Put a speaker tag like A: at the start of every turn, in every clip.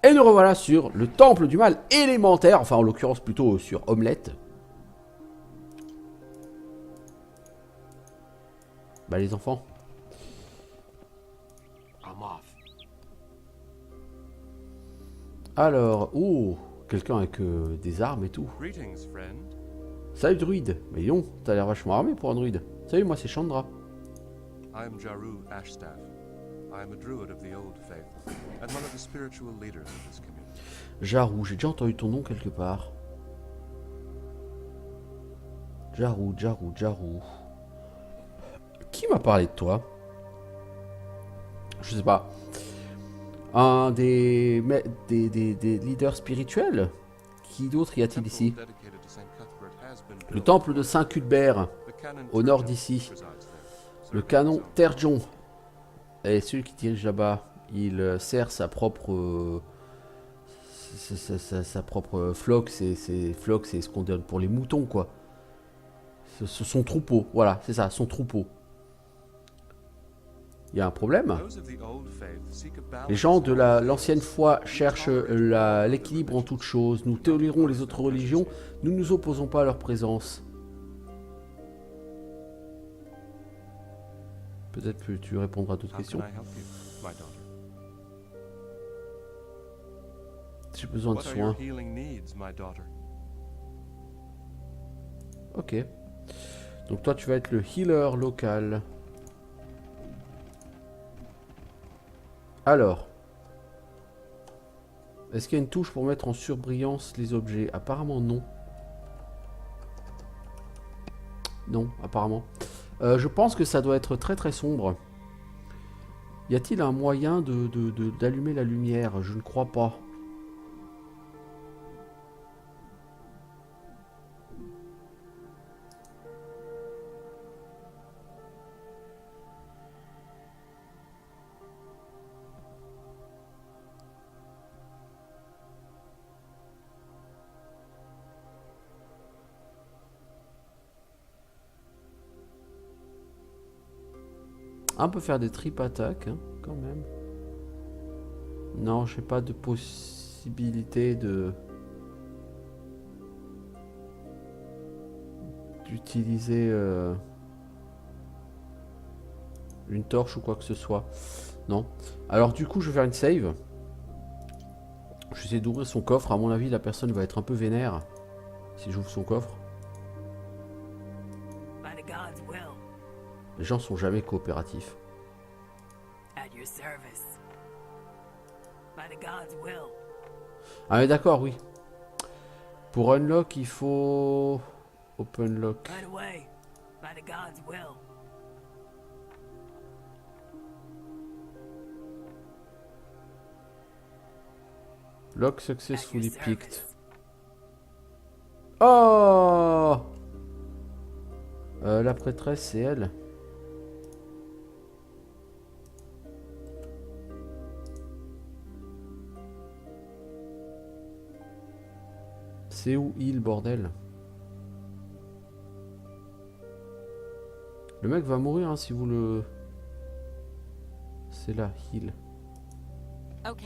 A: Et nous revoilà sur le temple du mal élémentaire, enfin en l'occurrence plutôt sur Omelette. Bah les enfants. Alors, oh, quelqu'un avec des armes et tout. Salut druide. Mais non, t'as l'air vachement armé pour un druide. Salut, moi c'est Chandra.
B: I am Jaru Ashstaff. I am a druid of the old faith and one of the spiritual leaders of this community.
A: Jaru, j'ai déjà entendu ton nom quelque part. Jaru. Qui m'a parlé de toi? Je sais pas. Un des leaders spirituels? Qui d'autre y a-t-il ici? Le temple de Saint Cuthbert, au nord d'ici. Le canon Terjon. Et celui qui dirige là-bas, il sert sa propre... sa propre flock, c'est ce qu'on donne pour les moutons, quoi. Son troupeau, voilà, c'est ça, son troupeau. Il y a un problème. Les gens de l'ancienne foi cherchent l'équilibre en toutes choses. Nous tolérons les autres religions, nous ne nous opposons pas à leur présence. Peut-être que tu répondras à d'autres questions. J'ai besoin de soins. Ok. Donc toi tu vas être le healer local. Alors. Est-ce qu'il y a une touche pour mettre en surbrillance les objets? Apparemment non. Non, apparemment. Je pense que ça doit être très très sombre. Y a-t-il un moyen d'allumer la lumière? Je ne crois pas. On peut faire des trip attaques, hein, quand même. Non, j'ai pas de possibilité d'utiliser une torche ou quoi que ce soit. Non. Alors du coup, je vais faire une save. Je vais essayer d'ouvrir son coffre. À mon avis, la personne va être un peu vénère si j'ouvre son coffre. Les gens sont jamais coopératifs. Ah mais d'accord, oui. Pour unlock, il faut... Open lock. Lock successfully picked. Oh, la prêtresse, c'est elle. C'est où il, bordel? Le mec va mourir hein, si vous le... C'est là, heal.
C: Ok.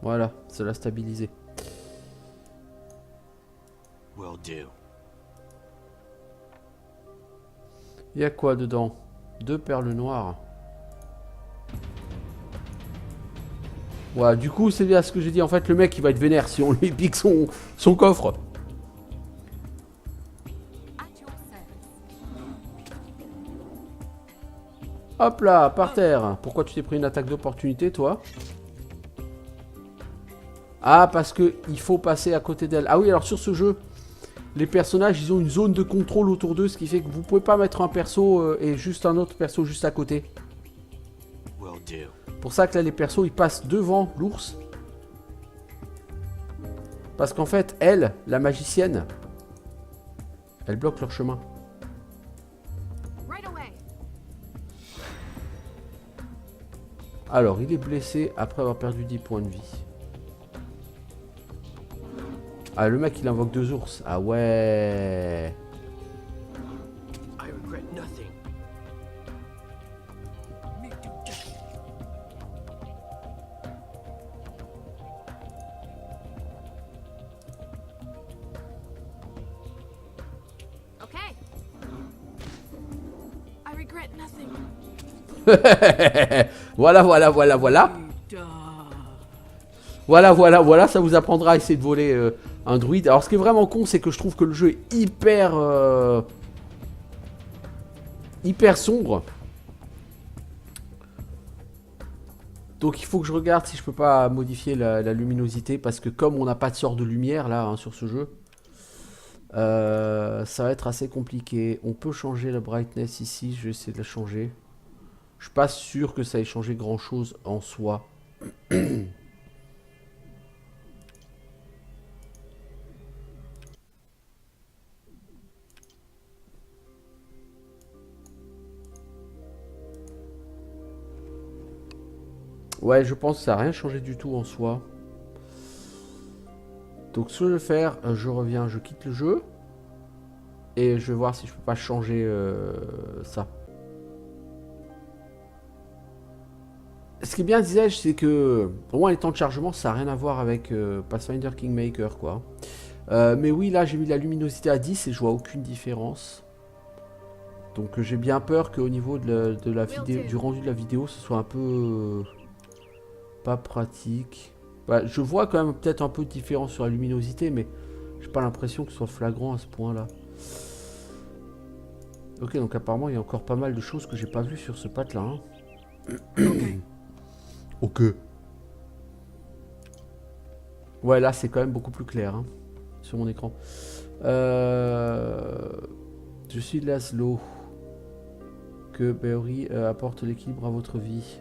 A: Voilà, ça l'a stabilisé.
D: Will do.
A: Il y a quoi dedans? 2 perles noires. Ouais, du coup, c'est bien ce que j'ai dit. En fait, le mec, il va être vénère si on lui pique son coffre. Hop là, par terre. Pourquoi tu t'es pris une attaque d'opportunité, toi? Ah, parce que il faut passer à côté d'elle. Ah oui, alors sur ce jeu, les personnages, ils ont une zone de contrôle autour d'eux, ce qui fait que vous pouvez pas mettre un perso et juste un autre perso juste à côté. Pour ça que là, les persos, ils passent devant l'ours. Parce qu'en fait, elle, la magicienne, elle bloque leur chemin. Alors, il est blessé après avoir perdu 10 points de vie. Ah, le mec, il invoque 2 ours. Ah ouais.
C: regret nothing.
A: Voilà, voilà, voilà, voilà. Voilà, voilà, voilà, ça vous apprendra à essayer de voler un druide. Alors ce qui est vraiment con, c'est que je trouve que le jeu est hyper sombre. Donc il faut que je regarde si je peux pas modifier la luminosité, parce que comme on n'a pas de sort de lumière là hein, sur ce jeu, ça va être assez compliqué. On peut changer la brightness ici, je vais essayer de la changer. Je suis pas sûr que ça ait changé grand chose en soi. Ouais, je pense que ça n'a rien changé du tout en soi. Donc ce que je vais faire, je reviens, je quitte le jeu. Et je vais voir si je peux pas changer ça. Ce qui est bien, disais-je, c'est que au moins les temps de chargement, ça n'a rien à voir avec Pathfinder Kingmaker, quoi. Mais oui, là, j'ai mis la luminosité à 10 et je vois aucune différence. Donc j'ai bien peur qu'au niveau de la vidéo, du rendu de la vidéo, ce soit un peu pas pratique. Bah, je vois quand même peut-être un peu de différence sur la luminosité, mais j'ai pas l'impression que ce soit flagrant à ce point-là. Ok, donc apparemment il y a encore pas mal de choses que j'ai pas vues sur ce pack-là. Hein. Ok. Ouais, là c'est quand même beaucoup plus clair hein, sur mon écran. Je suis Laszlo. Que Béori apporte l'équilibre à votre vie.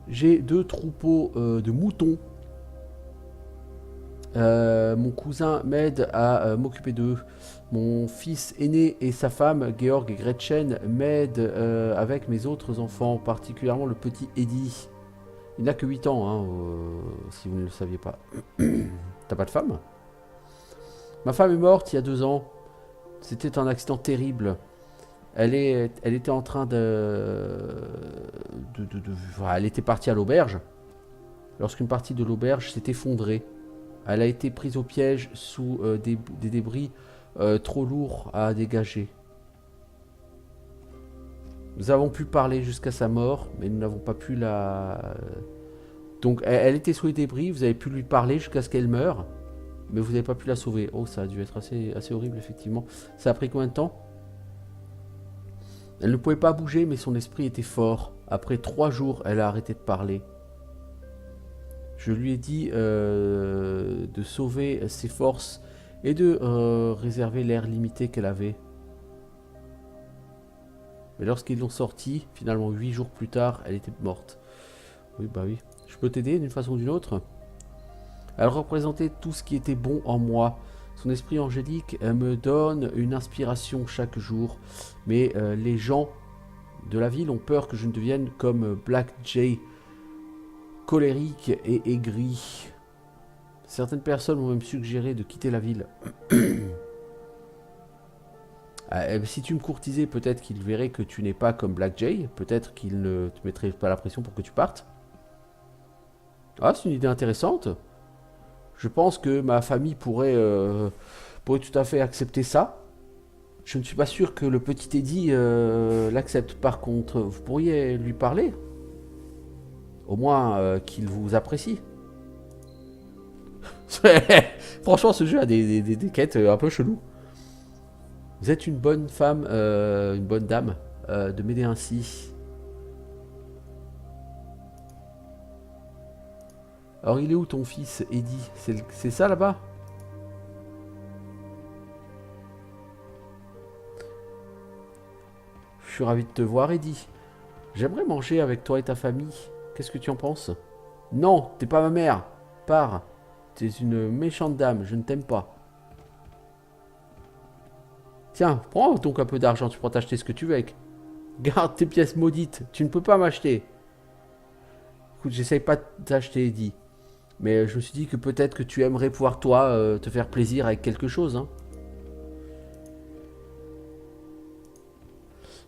A: J'ai 2 troupeaux de moutons. Mon cousin m'aide à m'occuper d'eux. Mon fils aîné et sa femme, Georg et Gretchen, m'aident avec mes autres enfants, particulièrement le petit Eddie. Il n'a que 8 ans, hein, si vous ne le saviez pas. T'as pas de femme? Ma femme est morte il y a 2 ans. C'était un accident terrible. Elle était en train elle était partie à l'auberge. Lorsqu'une partie de l'auberge s'est effondrée. Elle a été prise au piège sous des débris trop lourds à dégager. Nous avons pu parler jusqu'à sa mort, mais nous n'avons pas pu la... Donc elle était sous les débris, vous avez pu lui parler jusqu'à ce qu'elle meure, mais vous n'avez pas pu la sauver. Oh, ça a dû être assez horrible, effectivement. Ça a pris combien de temps? Elle ne pouvait pas bouger, mais son esprit était fort. Après 3 jours, elle a arrêté de parler. Je lui ai dit de sauver ses forces et de réserver l'air limité qu'elle avait. Mais lorsqu'ils l'ont sortie, finalement 8 jours plus tard, elle était morte. Oui, bah oui. Je peux t'aider d'une façon ou d'une autre? Elle représentait tout ce qui était bon en moi. Son esprit angélique me donne une inspiration chaque jour. Mais les gens de la ville ont peur que je ne devienne comme Black Jay, colérique et aigri. Certaines personnes m'ont même suggéré de quitter la ville. Si tu me courtisais, peut-être qu'ils verraient que tu n'es pas comme Black Jay. Peut-être qu'ils ne te mettraient pas la pression pour que tu partes. Ah, c'est une idée intéressante. Je pense que ma famille pourrait tout à fait accepter ça. Je ne suis pas sûr que le petit Eddie l'accepte. Par contre, vous pourriez lui parler. Au moins qu'il vous apprécie. Franchement, ce jeu a des quêtes un peu cheloues. Vous êtes une bonne femme, une bonne dame, de m'aider ainsi. Alors, il est où ton fils, Eddie? C'est ça là-bas? Je suis ravi de te voir, Eddie. J'aimerais manger avec toi et ta famille. Qu'est-ce que tu en penses? Non, t'es pas ma mère. Pars. T'es une méchante dame, je ne t'aime pas. Tiens, prends donc un peu d'argent, tu pourras t'acheter ce que tu veux avec. Garde tes pièces maudites, tu ne peux pas m'acheter. Écoute, j'essaye pas de t'acheter, Eddie. Mais je me suis dit que peut-être que tu aimerais pouvoir, toi, te faire plaisir avec quelque chose. Hein.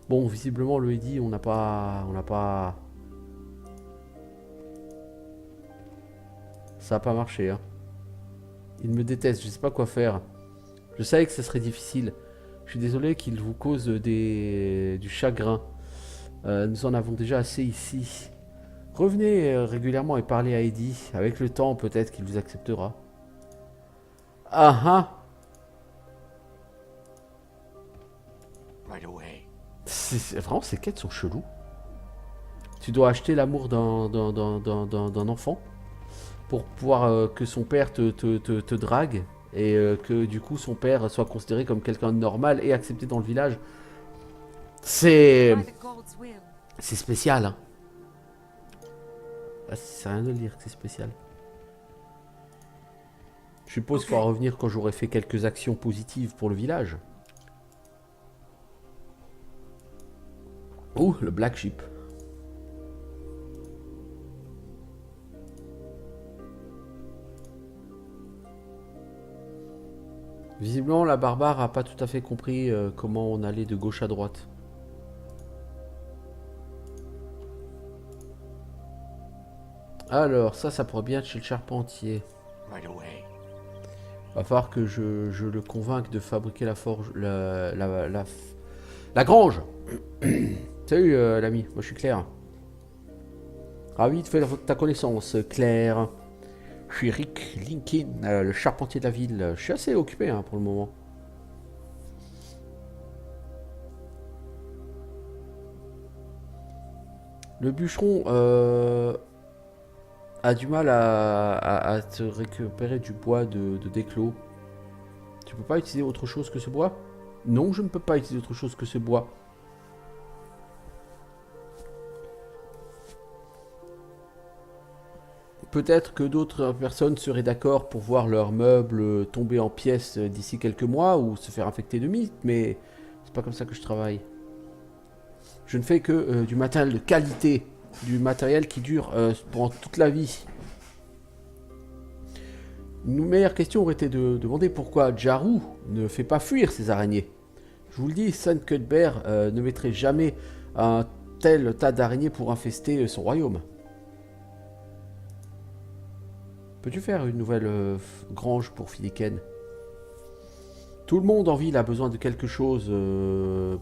A: Bon, visiblement, le Eddie, on n'a pas... Ça n'a pas marché. Hein. Il me déteste, je sais pas quoi faire. Je savais que ça serait difficile. Je suis désolé qu'il vous cause du chagrin. Nous en avons déjà assez ici. Revenez régulièrement et parlez à Eddie. Avec le temps, peut-être qu'il vous acceptera. Ah ah! Vraiment, ces quêtes sont cheloues. Tu dois acheter l'amour d'un enfant pour pouvoir que son père te drague et que du coup son père soit considéré comme quelqu'un de normal et accepté dans le village. C'est
C: By the God's will.
A: c'est spécial, hein. Ah, c'est rien de le dire que c'est spécial. Je suppose qu'il faudra revenir quand j'aurai fait quelques actions positives pour le village. Oh, le Black Sheep. Visiblement, la barbare a pas tout à fait compris comment on allait de gauche à droite. Alors, ça pourrait bien être chez le charpentier. Va falloir que je le convainque de fabriquer la forge, la grange. Salut l'ami, moi je suis Claire. Ravi de faire ta connaissance, Claire. Je suis Rick Linkin, le charpentier de la ville. Je suis assez occupé hein, pour le moment. Le bûcheron a du mal à te récupérer du bois de déclos. Tu peux pas utiliser autre chose que ce bois? Non, je ne peux pas utiliser autre chose que ce bois. Peut-être que d'autres personnes seraient d'accord pour voir leurs meubles tomber en pièces d'ici quelques mois ou se faire infecter de mythes, mais c'est pas comme ça que je travaille. Je ne fais que du matériel de qualité, du matériel qui dure pendant toute la vie. Une meilleure question aurait été de demander pourquoi Jarou ne fait pas fuir ces araignées. Je vous le dis, Sun Cuthbert ne mettrait jamais un tel tas d'araignées pour infester son royaume. Peux-tu faire une nouvelle grange pour Filiken? Tout le monde en ville a besoin de quelque chose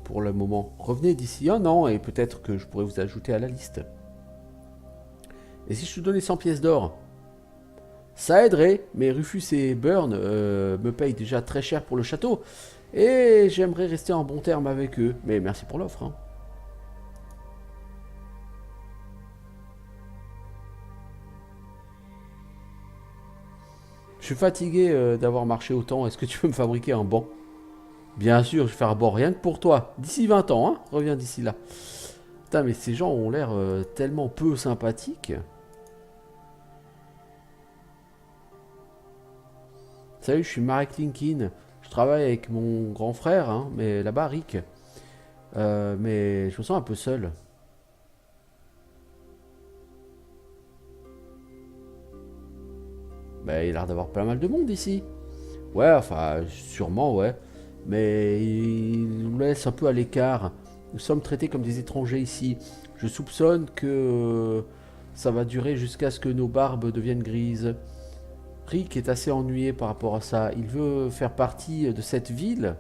A: pour le moment. Revenez d'ici un an et peut-être que je pourrais vous ajouter à la liste. Et si je te donnais 100 pièces d'or? Ça aiderait, mais Rufus et Burn me payent déjà très cher pour le château. Et j'aimerais rester en bon terme avec eux. Mais merci pour l'offre. Hein. Je suis fatigué d'avoir marché autant. Est-ce que tu peux me fabriquer un banc? Bien sûr, je vais faire un banc rien que pour toi. D'ici 20 ans, hein. Reviens d'ici là. Putain, mais ces gens ont l'air tellement peu sympathiques. Salut, je suis Marek Linkin. Je travaille avec mon grand frère, hein, mais là-bas, Rick. Mais je me sens un peu seul. Bah, il a l'air d'avoir pas mal de monde ici. Ouais, enfin, sûrement, ouais. Mais il nous laisse un peu à l'écart. Nous sommes traités comme des étrangers ici. Je soupçonne que ça va durer jusqu'à ce que nos barbes deviennent grises. Rick est assez ennuyé par rapport à ça. Il veut faire partie de cette ville.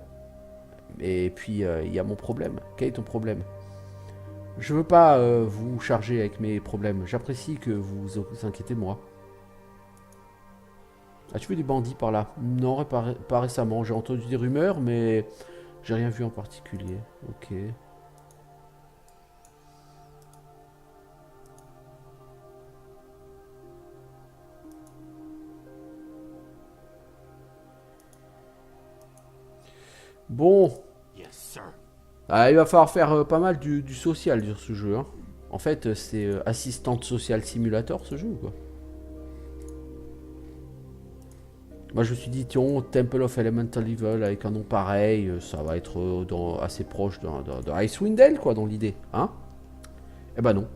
A: Et puis, il y a mon problème. Quel est ton problème? Je veux pas vous charger avec mes problèmes. J'apprécie que vous vous inquiétez de moi. As-tu vu des bandits par là? Non, pas récemment. J'ai entendu des rumeurs, mais j'ai rien vu en particulier. Ok. Bon. Ah, il va falloir faire pas mal du social sur ce jeu. Hein. En fait, c'est Assistante Social Simulator ce jeu ou quoi? Moi je me suis dit, tiens, Temple of Elemental Evil avec un nom pareil, ça va être assez proche de Icewind Dale quoi dans l'idée. Hein? Eh ben non.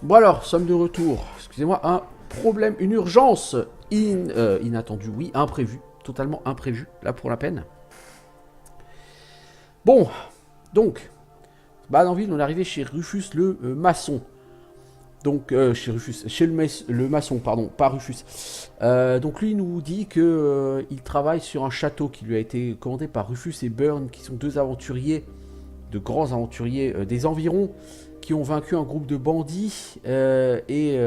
A: Bon alors, sommes de retour. Excusez-moi, un problème, une urgence inattendue, oui, imprévue, totalement imprévue, là pour la peine. Bon, donc, dans ville, on est arrivé chez Rufus le maçon. Donc, chez Rufus, chez le maçon, pardon, pas Rufus. Donc lui, il nous dit que il travaille sur un château qui lui a été commandé par Rufus et Burn, qui sont deux aventuriers, de grands aventuriers des environs, qui ont vaincu un groupe de bandits et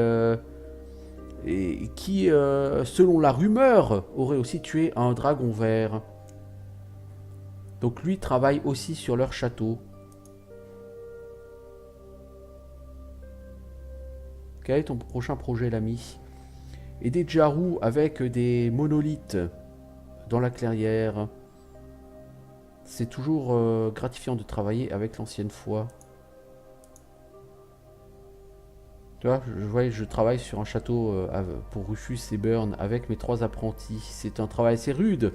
A: qui, selon la rumeur, aurait aussi tué un dragon vert. Donc lui travaille aussi sur leur château. Quel est ton prochain projet, l'ami? Aider Jarou avec des monolithes dans la clairière. C'est toujours gratifiant de travailler avec l'ancienne foi. Tu vois, je travaille sur un château pour Rufus et Burn avec mes 3 apprentis. C'est un travail assez rude.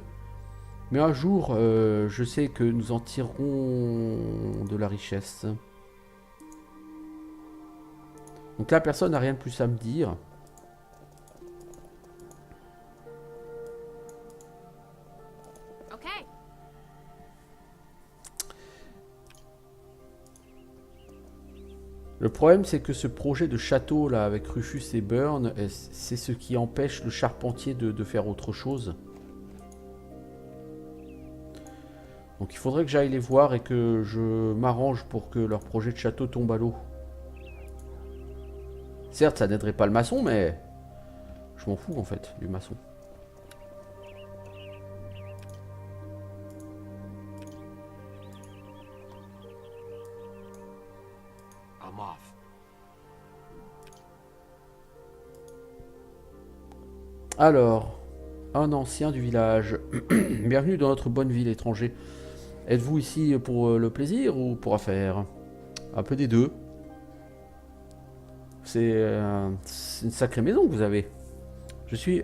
A: Mais un jour, je sais que nous en tirerons de la richesse. Donc là, personne n'a rien de plus à me dire.
C: Okay.
A: Le problème, c'est que ce projet de château là avec Rufus et Burn, c'est ce qui empêche le charpentier de faire autre chose. Donc il faudrait que j'aille les voir et que je m'arrange pour que leur projet de château tombe à l'eau. Certes, ça n'aiderait pas le maçon, mais je m'en fous en fait du maçon.
D: I'm off.
A: Alors, un ancien du village. Bienvenue dans notre bonne ville étranger. Êtes-vous ici pour le plaisir ou pour affaires? Un peu des deux. C'est une sacrée maison que vous avez. Je suis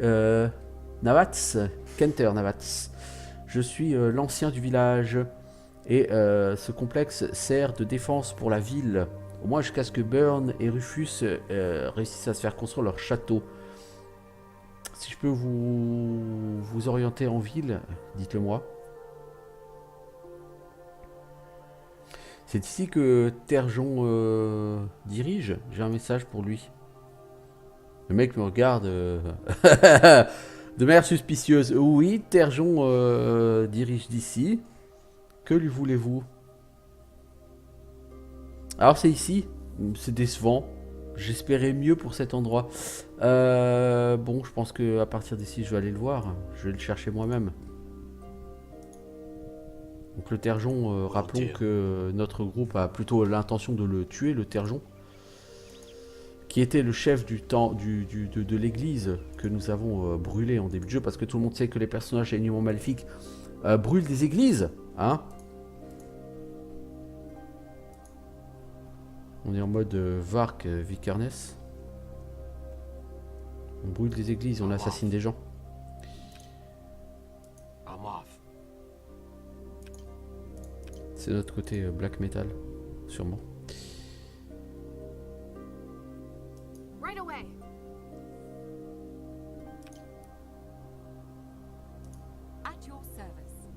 A: Navats, Kenter Navats. Je suis l'ancien du village. Et ce complexe sert de défense pour la ville. Au moins jusqu'à ce que Burn et Rufus réussissent à se faire construire leur château. Si je peux vous orienter en ville, dites-le moi. C'est ici que Terjon dirige. J'ai un message pour lui. Le mec me regarde de manière suspicieuse. Oui, Terjon dirige d'ici. Que lui voulez-vous? Alors c'est ici. C'est décevant. J'espérais mieux pour cet endroit. Bon, je pense que à partir d'ici, je vais aller le voir. Je vais le chercher moi-même. Donc le Terjon, rappelons que notre groupe a plutôt l'intention de le tuer, le Terjon, qui était le chef de l'église que nous avons brûlé en début de jeu, parce que tout le monde sait que les personnages génuinement maléfiques brûlent des églises, hein. On est en mode Vark Vikernes. On brûle des églises, on assassine des gens.
D: I'm off.
A: C'est notre côté black metal, sûrement.
C: Right away. At your service.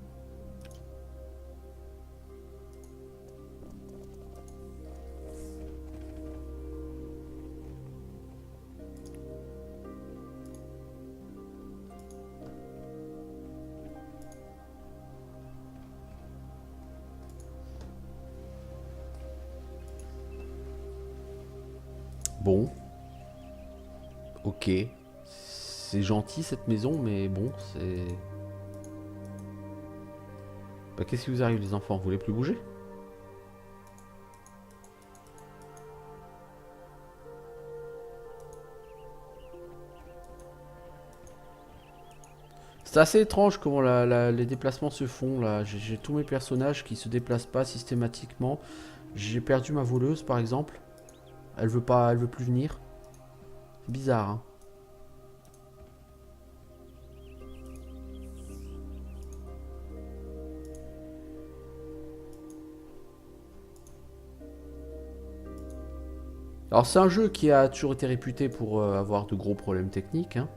A: Bon. Ok. C'est gentil cette maison, mais bon, c'est... Bah, qu'est-ce qui vous arrive les enfants? Vous voulez plus bouger? C'est assez étrange comment les déplacements se font là. J'ai tous mes personnages qui se déplacent pas systématiquement. J'ai perdu ma voleuse par exemple. Elle veut plus venir. C'est bizarre, hein. Alors c'est un jeu qui a toujours été réputé pour avoir de gros problèmes techniques. Hein.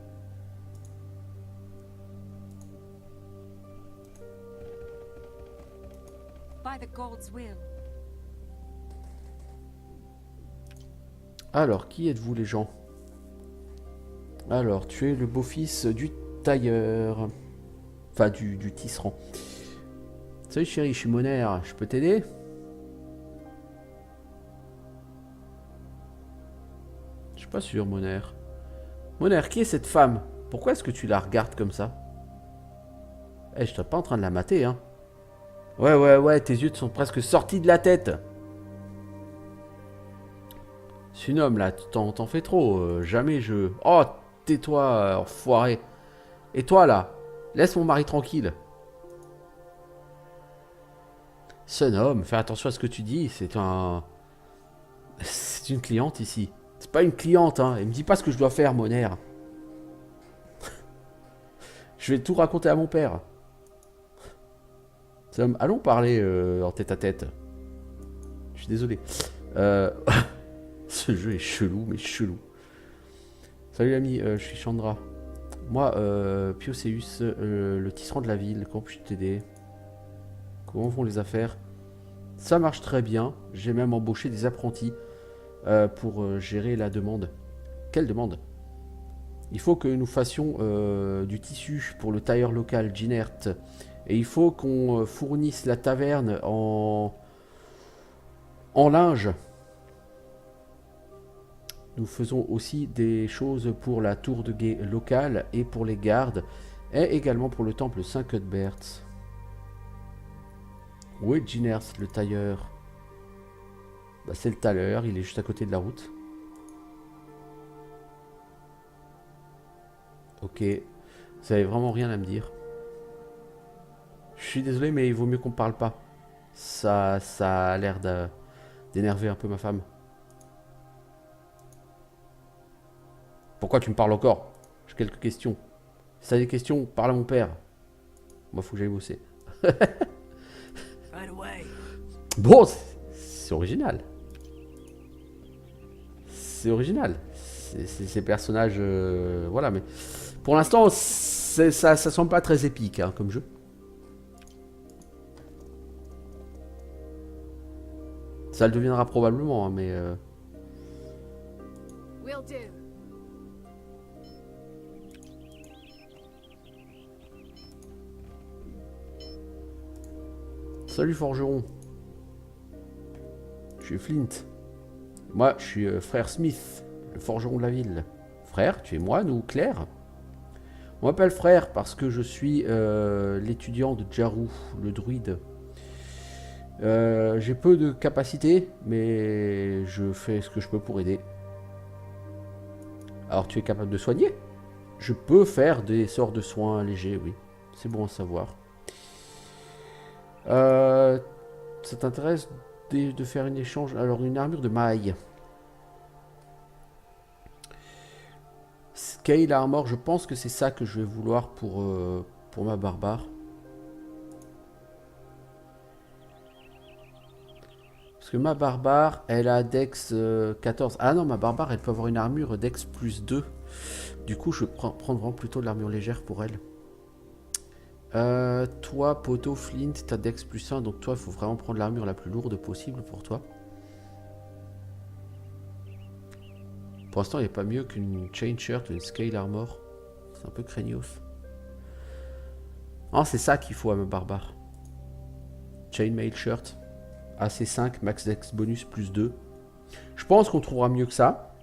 C: By the God's will.
A: Alors, qui êtes-vous les gens? Alors, tu es le beau-fils du tailleur. Enfin, du tisserand. Salut chérie, je suis Monaire, je peux t'aider? Je suis pas sûr, Monaire. Monaire, qui est cette femme? Pourquoi est-ce que tu la regardes comme ça? Eh, je suis pas en train de la mater, hein. Ouais, tes yeux te sont presque sortis de la tête. C'est une homme, là, t'en fais trop. Jamais je... Oh, tais-toi, enfoiré. Et toi, là, laisse mon mari tranquille. C'est un homme, fais attention à ce que tu dis. C'est une cliente ici. C'est pas une cliente, hein. Et me dis pas ce que je dois faire, Monaire. Je vais tout raconter à mon père. Allons parler en tête à tête. Je suis désolé. Ce jeu est chelou, mais chelou. Salut l'ami, je suis Chandra. Moi, Piocéus, le tisserand de la ville. Comment puis-je t'aider? Comment vont les affaires? Ça marche très bien. J'ai même embauché des apprentis pour gérer la demande. Quelle demande? Il faut que nous fassions du tissu pour le tailleur local, Ginert. Et il faut qu'on fournisse la taverne en linge. Nous faisons aussi des choses pour la tour de guet locale et pour les gardes. Et également pour le temple Saint-Cuthbert. Où est Giners, le tailleur? Bah, c'est le tailleur, il est juste à côté de la route. Ok. Vous avez vraiment rien à me dire. Je suis désolé, mais il vaut mieux qu'on ne parle pas. Ça a l'air d'énerver un peu ma femme. Pourquoi tu me parles encore? J'ai quelques questions. Si t'as des questions, parle à mon père. Moi, faut que j'aille bosser. Bon, c'est original. C'est original. Ces personnages... voilà, mais... Pour l'instant, ça semble pas très épique, hein, comme jeu. Ça le deviendra probablement, hein, mais...
C: Will do.
A: Salut forgeron. Je suis Flint. Moi, je suis frère Smith, le forgeron de la ville. Frère, tu es moine ou clerc? On m'appelle frère parce que je suis l'étudiant de Jaru, le druide. J'ai peu de capacités, mais je fais ce que je peux pour aider. Alors, tu es capable de soigner? Je peux faire des sorts de soins légers, oui. C'est bon à savoir. Ça t'intéresse de faire un échange? Alors, une armure de maille. Scale Armor, je pense que c'est ça que je vais vouloir pour ma barbare. Parce que ma barbare, elle a Dex 14. Ah non, ma barbare, elle peut avoir une armure Dex plus 2. Du coup, je vais prendre vraiment plutôt de l'armure légère pour elle. Toi, Poto, Flint, t'as Dex plus 1. Donc toi, il faut vraiment prendre l'armure la plus lourde possible pour toi. Pour l'instant, il n'y a pas mieux qu'une Chain Shirt ou une Scale Armor. C'est un peu craignos. Ah, c'est ça qu'il faut à ma barbare. Chainmail Shirt. AC5, Max Dex bonus plus 2. Je pense qu'on trouvera mieux que ça.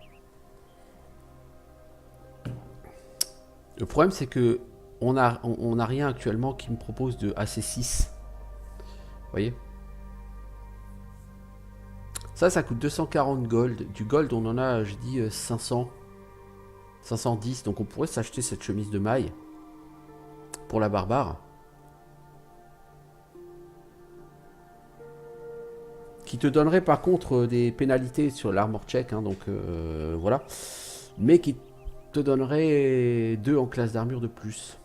A: Le problème, c'est que on a rien actuellement qui me propose de AC6. Vous voyez? Ça coûte 240 gold. Du gold, on en a, je dis, 500. 510. Donc on pourrait s'acheter cette chemise de maille pour la barbare. Qui te donnerait par contre des pénalités sur l'armor check. Hein, donc voilà. Mais qui te donnerait 2 en classe d'armure de plus.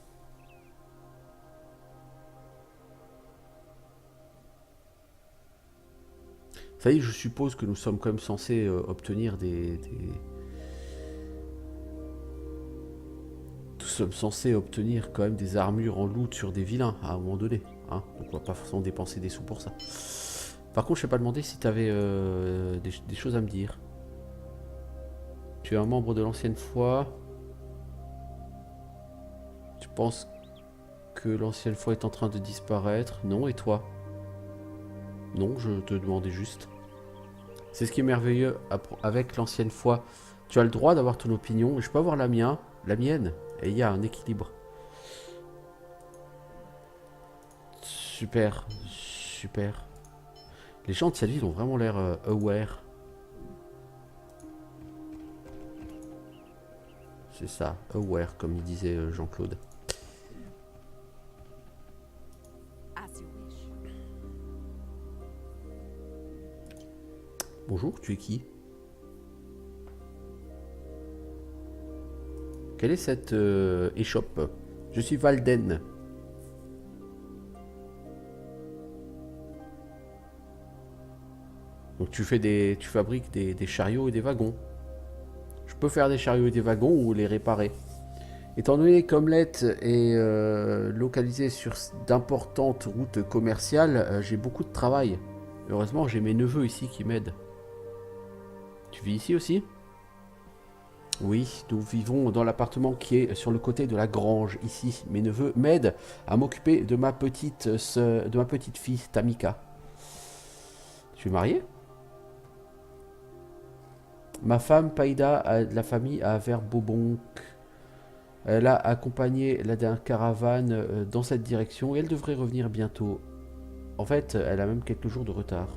A: Ça y est, je suppose que nous sommes quand même censés obtenir Nous sommes censés obtenir quand même des armures en loot sur des vilains à un moment donné. Hein, donc on va pas forcément dépenser des sous pour ça. Par contre, je t'ai pas demandé si tu avais des choses à me dire. Tu es un membre de l'ancienne foi. Tu penses que l'ancienne foi est en train de disparaître? Non, et toi? Non, je te demandais juste. C'est ce qui est merveilleux avec l'ancienne foi. Tu as le droit d'avoir ton opinion, et je peux avoir la mienne, et il y a un équilibre. Super, super. Les gens de cette ville ont vraiment l'air aware. C'est ça, aware, comme il disait Jean-Claude.
C: As you wish.
A: Bonjour, tu es qui? Quelle est cette échoppe? Je suis Valden. Donc tu fabriques des chariots et des wagons. Je peux faire des chariots et des wagons ou les réparer. Étant donné qu'Omelette est localisée sur d'importantes routes commerciales, j'ai beaucoup de travail. Heureusement, j'ai mes neveux ici qui m'aident. Tu vis ici aussi? Oui, nous vivons dans l'appartement qui est sur le côté de la grange, ici. Mes neveux m'aident à m'occuper de ma petite fille, Tamika. Tu es marié? Ma femme, Païda, a de la famille à Verbobonk. Elle a accompagné la dernière caravane dans cette direction et elle devrait revenir bientôt. En fait, elle a même quelques jours de retard.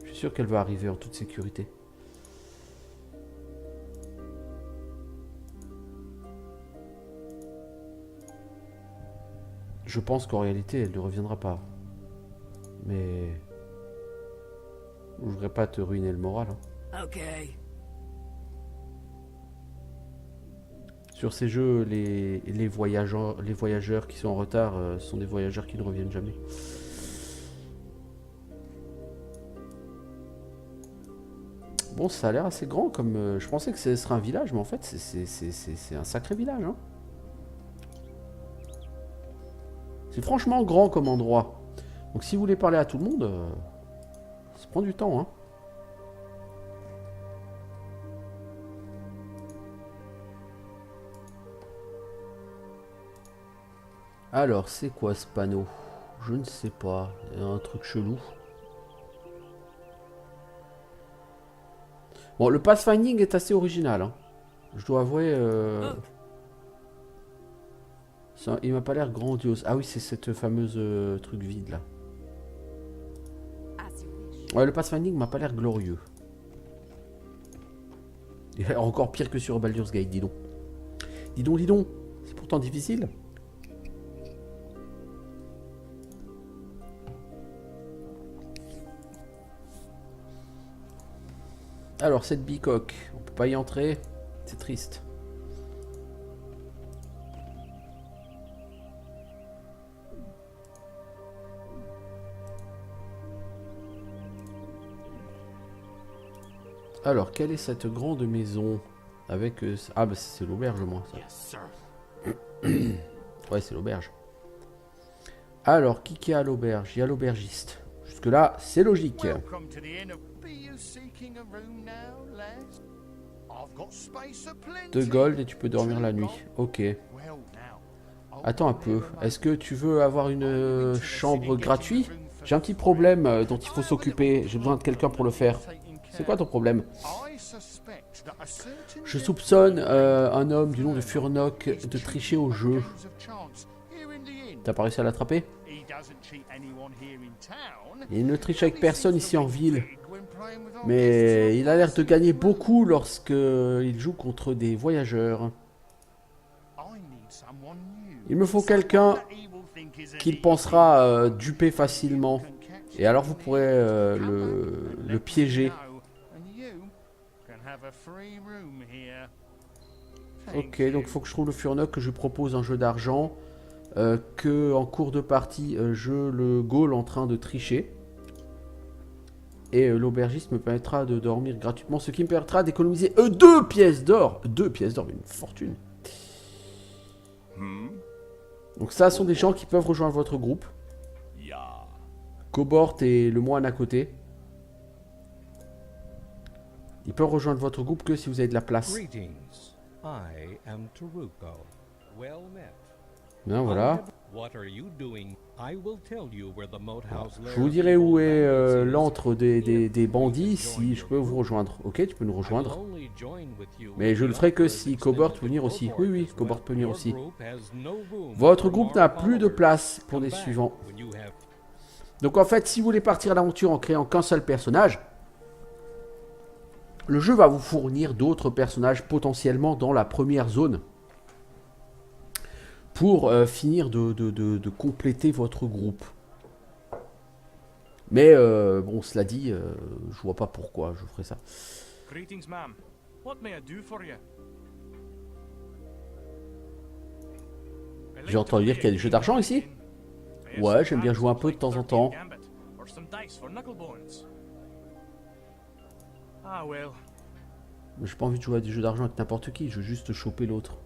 A: Je suis sûr qu'elle va arriver en toute sécurité. Je pense qu'en réalité, elle ne reviendra pas. Mais... je ne voudrais pas te ruiner le moral. Hein.
E: Ok.
A: Sur ces jeux, les voyageurs qui sont en retard sont des voyageurs qui ne reviennent jamais. Bon, ça a l'air assez grand comme... je pensais que ce serait un village, mais en fait, c'est un sacré village. Hein. C'est franchement grand comme endroit. Donc si vous voulez parler à tout le monde, ça prend du temps. Hein. Alors, c'est quoi ce panneau? Je ne sais pas. Il y a un truc chelou. Bon, le pathfinding est assez original. Hein. Je dois avouer... ça, il m'a pas l'air grandiose. Ah oui, c'est cette fameuse truc vide là. Ouais, le pathfinding m'a pas l'air glorieux. Il a l'air encore pire que sur Baldur's Gate, dis donc. Dis donc, dis donc. C'est pourtant difficile. Alors, cette bicoque, on peut pas y entrer. C'est triste. Alors, quelle est cette grande maison avec... ah, bah c'est l'auberge, au moins. Ça.
D: Yes, sir.
A: Ouais, c'est l'auberge. Alors, qui est à l'auberge? Il y a l'aubergiste. Jusque-là, c'est logique.
E: Welcome to the inn of... Be you seeking a room now, lass? I've got space aplenty.
A: 2 gold et tu peux dormir la nuit. Ok.
E: Well, now,
A: Attends un peu. Est-ce que tu veux avoir une chambre gratuite? J'ai un petit problème dont il faut s'occuper. J'ai besoin de quelqu'un pour le faire. C'est quoi ton problème? Je soupçonne un homme du nom de Furnock de tricher au jeu. T'as pas réussi à l'attraper? Il ne triche avec personne ici en ville. Mais il a l'air de gagner beaucoup lorsqu'il joue contre des voyageurs. Il me faut quelqu'un qu'il pensera duper facilement. Et alors vous pourrez le piéger. Ok, donc il faut que je trouve le Furnock, que je lui propose un jeu d'argent. Que en cours de partie, je le gaule en train de tricher. Et l'aubergiste me permettra de dormir gratuitement, ce qui me permettra d'économiser 2 pièces d'or. 2 pièces d'or, une fortune. Donc ça, sont des gens qui peuvent rejoindre votre groupe. Cobort et le moine à côté. Ils peuvent rejoindre votre groupe que si vous avez de la place.
F: Greetings. I am Taruko. Well met.
A: Bien, voilà.
F: What are you doing? I will tell you where the moat house
A: Je vous dirai où est l'antre des bandits si je peux vous rejoindre. Ok, tu peux nous rejoindre. Mais je le ferai que si Cobort peut venir aussi. Oui, oui, Cobort peut venir aussi. Votre groupe n'a plus de place pour les suivants. Donc en fait, si vous voulez partir à l'aventure en créant qu'un seul personnage, le jeu va vous fournir d'autres personnages potentiellement dans la première zone. Pour finir de compléter votre groupe. Mais bon, cela dit, je vois pas pourquoi je ferais ça.
G: Greetings, ma'am. What may I do for you?
A: J'ai entendu dire qu'il y a des jeux d'argent ici. Ouais, j'aime bien jouer un peu de temps en temps.
G: Ah well.
A: J'ai pas envie de jouer à des jeux d'argent avec n'importe qui, je veux juste choper l'autre.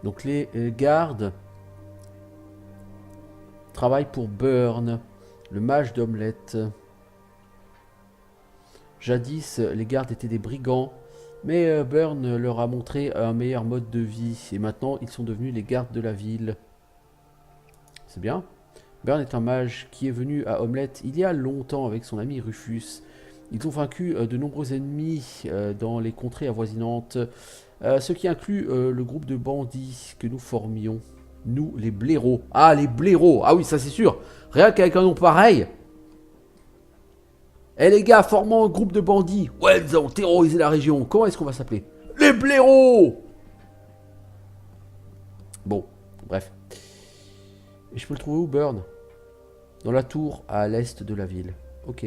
A: Donc les gardes travaillent pour Burn, le mage d'omelette. Jadis, les gardes étaient des brigands, mais Burn leur a montré un meilleur mode de vie. Et maintenant, ils sont devenus les gardes de la ville. C'est bien. Burn est un mage qui est venu à Omelette il y a longtemps avec son ami Rufus. Ils ont vaincu de nombreux ennemis dans les contrées avoisinantes. Ce qui inclut le groupe de bandits que nous formions. Nous, les blaireaux. Ah, les blaireaux. Ah oui, ça c'est sûr. Rien qu'avec un nom pareil. Eh les gars, formons un groupe de bandits. Ouais, nous allons terroriser la région. Comment est-ce qu'on va s'appeler? Les blaireaux. Bon, bref. Et je peux le trouver où, Burn? Dans la tour à l'est de la ville. Ok.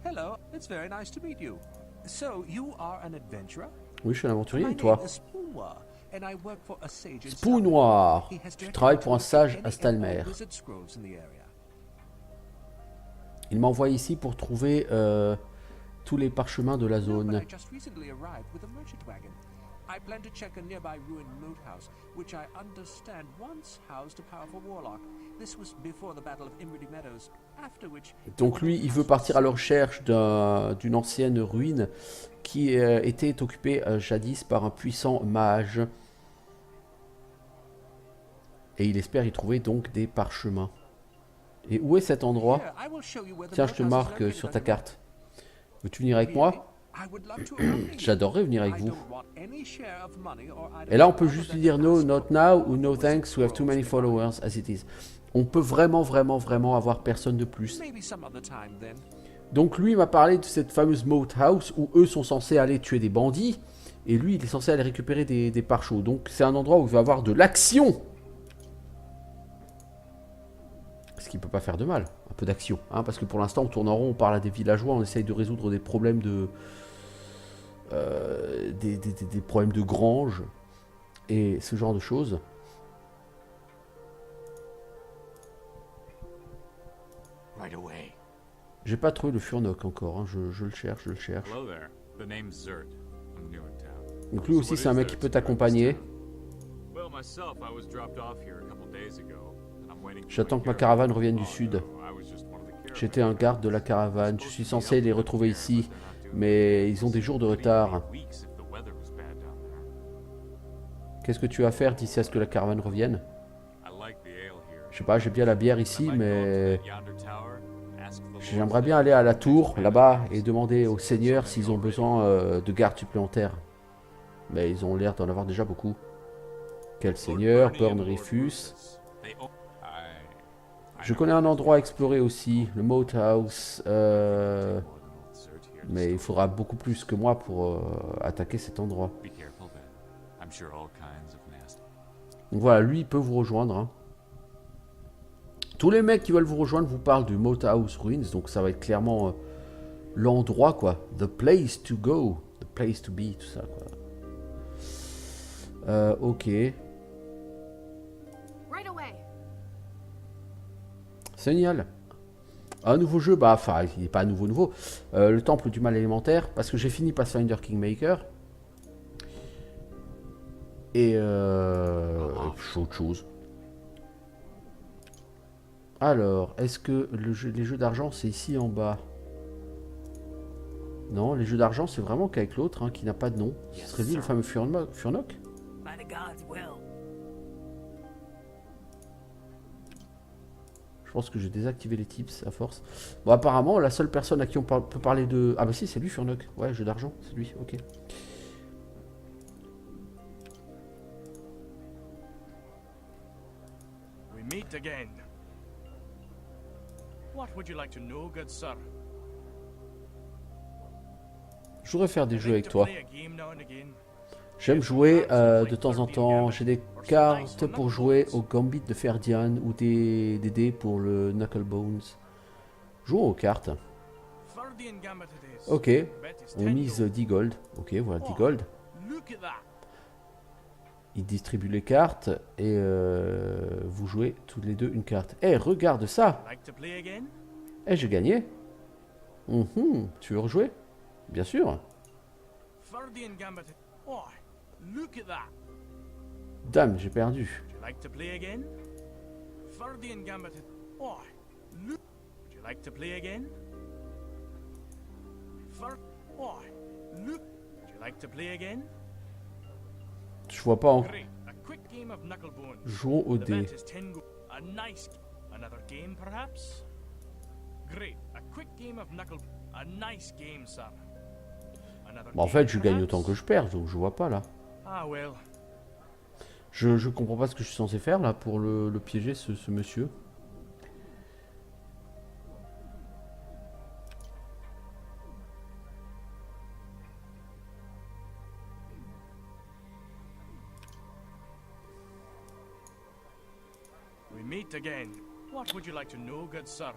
H: Hello, it's very nice to meet you. So, you are an adventurer?
A: Oui, je suis un aventurier,
H: My
A: et toi?
H: name is Spoonwar, and I work for a sage in
A: Spoonwar.
H: He has
A: Tu travailles pour un sage
H: any
A: à Stalmer.
H: and all wizard scrolls in the area.
A: Il m'a envoyé ici pour trouver tous les parchemins de la
H: No, but
A: zone.
H: I just recently arrived with a merchant wagon. I plan to check a nearby ruined moat house, which I understand once housed a powerful warlock. This was before the Battle of Imrity Meadows, after which...
A: Donc lui, il veut partir à la recherche d'une ancienne ruine qui était occupée jadis par un puissant mage. Et il espère y trouver donc des parchemins. Et où est cet endroit?
H: Here, I will show you where the
A: Tiens,
H: moat
A: je te
H: house is
A: marque
H: located
A: sur ta
H: under-
A: carte. Veux-tu venir avec moi?
H: I would love to accompany you.
A: J'adorerais venir avec
H: I
A: vous.
H: don't want any share of money or
A: Et là, on
H: items
A: peut
H: other
A: juste
H: than
A: lui dire
H: the
A: no,
H: ask
A: not
H: of
A: now,
H: the
A: ou no
H: wizard
A: thanks, we have too many
H: scrolls nearby.
A: followers as it is. On peut vraiment avoir personne de plus.
H: Maybe some other time then.
A: Donc lui m'a parlé de cette fameuse moat house où eux sont censés aller tuer des bandits. Et lui, il est censé aller récupérer des parchaux. Donc c'est un endroit où il va avoir de l'action. Ce qui peut pas faire de mal. Un peu d'action. Hein, parce que pour l'instant, on tourne en rond, on parle à des villageois, on essaye de résoudre des problèmes de... des problèmes de grange. Et ce genre de choses.
E: Right away.
A: J'ai pas trouvé le Furnock encore. Hein, je le cherche,
D: Hello there. The name's Zert. I'm new in town.
A: Donc lui aussi, c'est un mec qui peut t'accompagner.
D: Well, myself, I was dropped off here a couple days ago, and I'm waiting for
A: J'attends
D: my
A: que ma
D: caravan.
A: caravane revienne du
D: Oh,
A: sud.
D: no, I was just one of the caravans.
A: J'étais un garde de la caravane. Je suis censé les retrouver ici. Mais ils ont des jours de retard. Qu'est-ce que tu vas faire d'ici à ce que la caravane revienne? Je sais pas, j'ai bien la bière ici, mais... J'aimerais bien aller à la tour, là-bas, et demander aux seigneurs s'ils ont besoin de gardes supplémentaires. Mais ils ont l'air d'en avoir déjà beaucoup. Quel seigneur? Burn Rufus. Je connais un endroit à explorer aussi, le Moat House. Mais il faudra beaucoup plus que moi pour attaquer cet endroit. Donc voilà, lui il peut vous rejoindre. Hein. Tous les mecs qui veulent vous rejoindre vous parlent du Moat House Ruins, donc ça va être clairement l'endroit quoi. The place to go, the place to be, tout ça quoi. Ok. C'est génial. Un nouveau jeu, bah, enfin, il n'est pas nouveau. Le Temple du Mal élémentaire, parce que j'ai fini Pathfinder Kingmaker. Et autre chose. Alors, est-ce que les jeux d'argent, c'est ici en bas? Non, les jeux d'argent, c'est vraiment qu'avec l'autre, hein, qui n'a pas de nom. Ce serait lui, le fameux Furnock.
C: By the gods will.
A: Je pense que j'ai désactivé les tips à force. Bon, apparemment, la seule personne à qui on peut parler de... Ah bah si, c'est lui, Furnock. Ouais, jeu d'argent, c'est lui, ok.
G: We meet again. What would you like to know, good sir?
A: Je voudrais faire des jeux avec
G: To
A: toi.
G: play a game now and again.
A: J'aime jouer de temps en temps. J'ai des cartes pour jouer au Gambit de Ferdinand ou des dés pour le Knucklebones. Jouons aux cartes.
G: Ferdinand Gambit it is.
A: Ok,
G: Bet is
A: on
G: 10
A: mise
G: gold.
A: 10 gold. Ok, voilà 10 gold.
G: Look at that.
A: Il distribue les cartes et vous jouez tous les deux une carte. Eh, regarde ça!
G: Like to play again?
A: Eh, j'ai gagné. Tu veux rejouer? Bien sûr.
G: Ferdinand Gambit it. Oh, look at that.
A: Dame, j'ai perdu.
G: Would you like to play again? Ferdinand Gambit it. Oh, look. Would you like to play again? Oh, look. Would you like to play again?
A: Je vois pas en...
G: Great. A quick game of knucklebones.
A: Jouons au
G: The
A: dé.
G: bet is 10 gold. A nice. Another game, perhaps? Great. A quick game of knuckle. A nice game, sir. Another
A: Bah, en
G: game,
A: fait, je gagne
G: perhaps?
A: autant que je perds, donc je vois pas là.
G: Ah, well.
A: Je comprends pas ce que je suis censé faire là pour le piéger, ce monsieur.
G: We meet again. What would you like to know, good sir?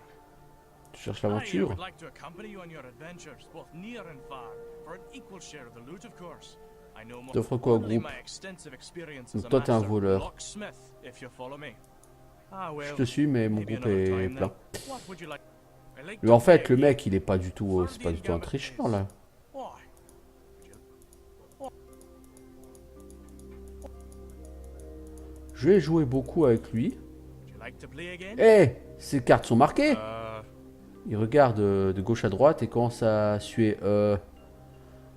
A: Tu cherches
G: I
A: l'aventure?
G: would like to accompany you on your adventures, both near and far, for an equal share of the loot, of course. I know more
A: T'offres quoi au
G: only
A: groupe?
G: my extensive experience
A: Donc
G: as a
A: toi, t'es un
G: master
A: voleur.
G: locksmith, if you follow me. Ah,
A: Je
G: well,
A: te suis, mais mon
G: maybe
A: groupe
G: another
A: est
G: time
A: plein.
G: then. What would you like? I like
A: Mais
G: to
A: en fait,
G: play
A: le
G: a
A: mec, il est pas du tout, c'est pas du tout un tricheur là.
G: game. Oh,
A: Je vais jouer beaucoup avec lui.
G: would you like to play again?
A: Eh, ces cartes sont marquées.
G: Uh,
A: Il regarde de gauche à droite et commence à suer.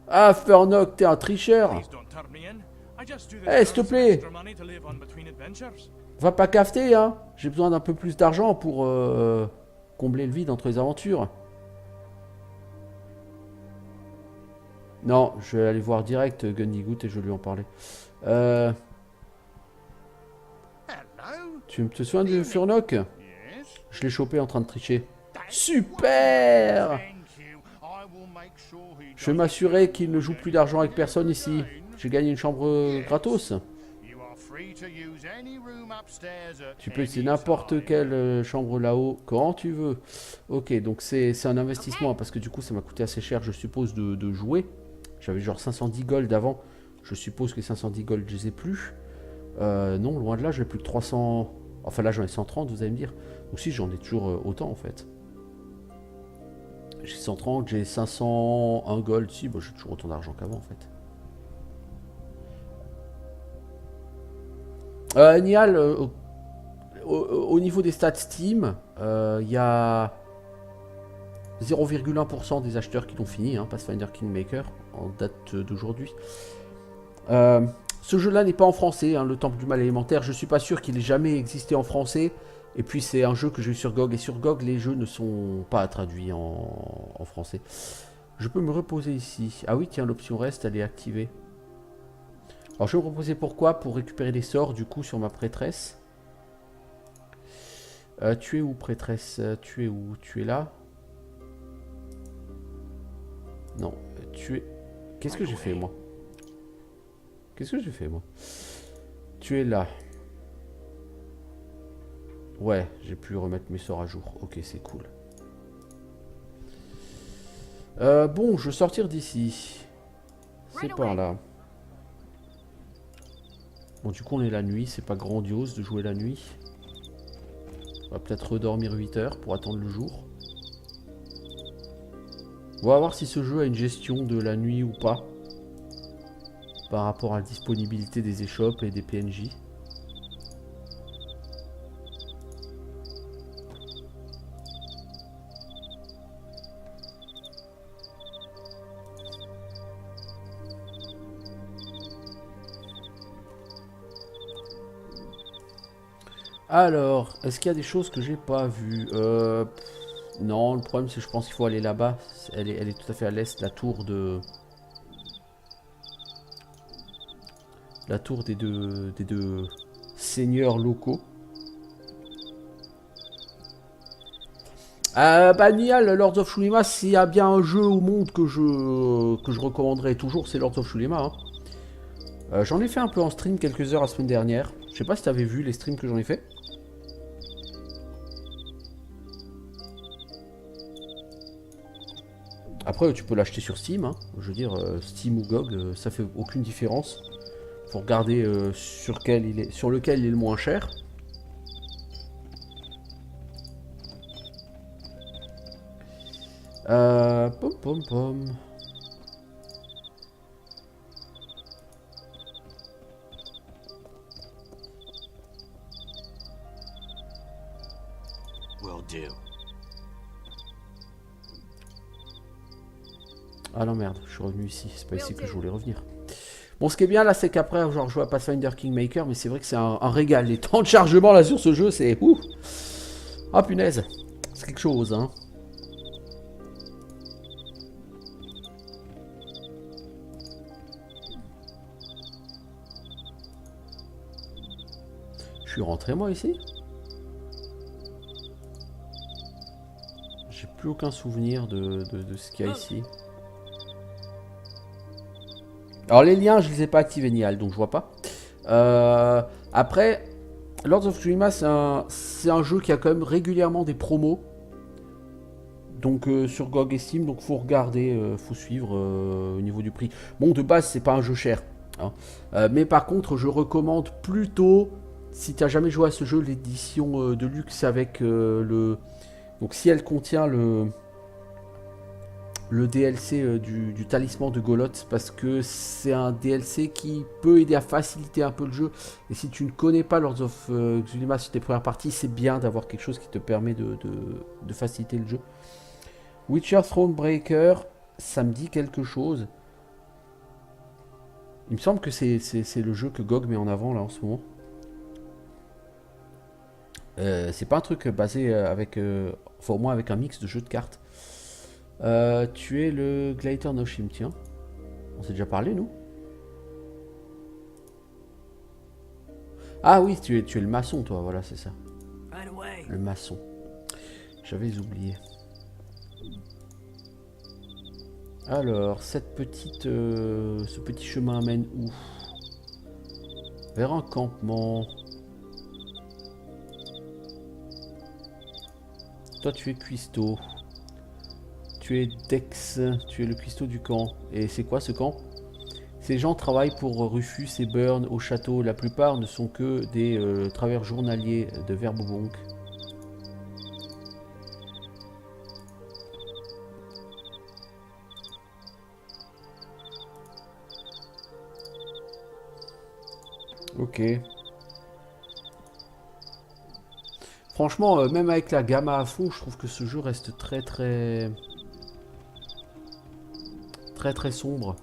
A: Ah, Furnock, t'es un tricheur.
G: please don't turn me in. I just do this
A: Hey,
G: to
A: s'il te
G: earn some
A: plaît.
G: extra money to live on between adventures.
A: Va pas cafeter, hein. J'ai besoin d'un peu plus d'argent pour combler le vide entre les aventures. Non, je vais aller voir direct Gundygoot et je vais lui en parler.
E: Hello?
A: Tu te souviens de Furnock?
E: Yes?
A: Je l'ai chopé en train de tricher. Super!
E: Thank you. I will make sure he
A: Je vais
E: doesn't
A: m'assurer qu'il ne joue plus d'argent avec personne ici. J'ai gagné une chambre gratos.
E: You are free to use any room upstairs at
A: Tu peux utiliser
E: any
A: n'importe
E: time.
A: quelle chambre là-haut quand tu veux. Ok, donc c'est un investissement parce que du coup ça m'a coûté assez cher, je suppose, de jouer. J'avais genre 510 gold avant. Je suppose que les 510 gold, je les ai plus. Non, loin de là, j'ai plus que 300. Enfin là, j'en ai 130, vous allez me dire. Donc si, j'en ai toujours autant en fait. J'ai 130, j'ai 501 gold. Si, bon, j'ai toujours autant d'argent qu'avant en fait. Nial, au niveau des stats Steam, il y a 0,1% des acheteurs qui l'ont fini, hein, Pathfinder Kingmaker, en date d'aujourd'hui. Ce jeu-là n'est pas en français, hein, le Temple du Mal élémentaire. Je suis pas sûr qu'il ait jamais existé en français. Et puis c'est un jeu que j'ai eu sur GOG. Et sur GOG, les jeux ne sont pas traduits en français. Je peux me reposer ici. Ah oui, tiens, l'option reste, elle est activée. Alors je vais me reposer pourquoi? Pour récupérer des sorts du coup sur ma prêtresse. Tu es où, prêtresse? Tu es où? Tu es là? Non, tu es... Qu'est-ce que j'ai fait moi? Qu'est-ce que j'ai fait moi? Tu es là. Ouais, j'ai pu remettre mes sorts à jour. Ok, c'est cool. Bon, je vais sortir d'ici. C'est par là. Bon, du coup, on est la nuit. C'est pas grandiose de jouer la nuit. On va peut-être redormir 8 heures pour attendre le jour. On va voir si ce jeu a une gestion de la nuit ou pas. Par rapport à la disponibilité des échoppes et des PNJ. Alors, est-ce qu'il y a des choses que j'ai pas vues? Non, le problème c'est que je pense qu'il faut aller là-bas. Elle est tout à fait à l'est, la tour de... La tour des deux seigneurs locaux. Bah Nial, Lords of Shulima, s'il y a bien un jeu au monde que je recommanderais toujours, c'est Lords of Shulima. Hein. J'en ai fait un peu en stream quelques heures la semaine dernière. Je sais pas si t'avais vu les streams que j'en ai fait. Après, tu peux l'acheter sur Steam. Hein. Je veux dire, Steam ou GOG, ça fait aucune différence. Faut regarder sur lequel il est le moins cher. Pom pom pom.
E: Will do.
A: Ah non merde, je suis revenu ici, c'est pas ici que je voulais revenir. Bon, ce qui est bien là, c'est qu'après, genre, je joue à Pathfinder Kingmaker, mais c'est vrai que c'est un régal. Les temps de chargement là sur ce jeu, c'est ouf. Ah punaise, c'est quelque chose, hein. Je suis rentré moi ici. J'ai plus aucun souvenir de ce qu'il y a ici. Alors les liens, je les ai pas activés Nial, donc je vois pas. Après, Lords of Shulima, c'est un jeu qui a quand même régulièrement des promos. Donc sur GOG et Steam, donc faut regarder, faut suivre au niveau du prix. Bon, de base, c'est pas un jeu cher. Hein. Mais par contre, je recommande plutôt, si tu n'as jamais joué à ce jeu, l'édition de luxe avec le... Donc si elle contient le DLC du talisman de Goloth, parce que c'est un DLC qui peut aider à faciliter un peu le jeu. Et si tu ne connais pas Lords of Shulima sur tes premières parties, c'est bien d'avoir quelque chose qui te permet de faciliter le jeu. Witcher Thronebreaker, ça me dit quelque chose. Il me semble que c'est le jeu que GOG met en avant là en ce moment. C'est pas un truc basé avec... enfin au moins avec un mix de jeux de cartes. Tu es le Glaiter Noshim, tiens. On s'est déjà parlé, nous? Ah oui, tu es le maçon, toi, voilà, c'est ça. Le maçon. J'avais oublié. Alors, ce petit chemin mène où? Vers un campement. Toi, tu es cuistot. Tu es Dex, tu es le cuistot du camp. Et c'est quoi ce camp? Ces gens travaillent pour Rufus et Burn au château. La plupart ne sont que des travailleurs journaliers de Verbobonk. Ok. Franchement, même avec la gamma à fond, je trouve que ce jeu reste très sombre.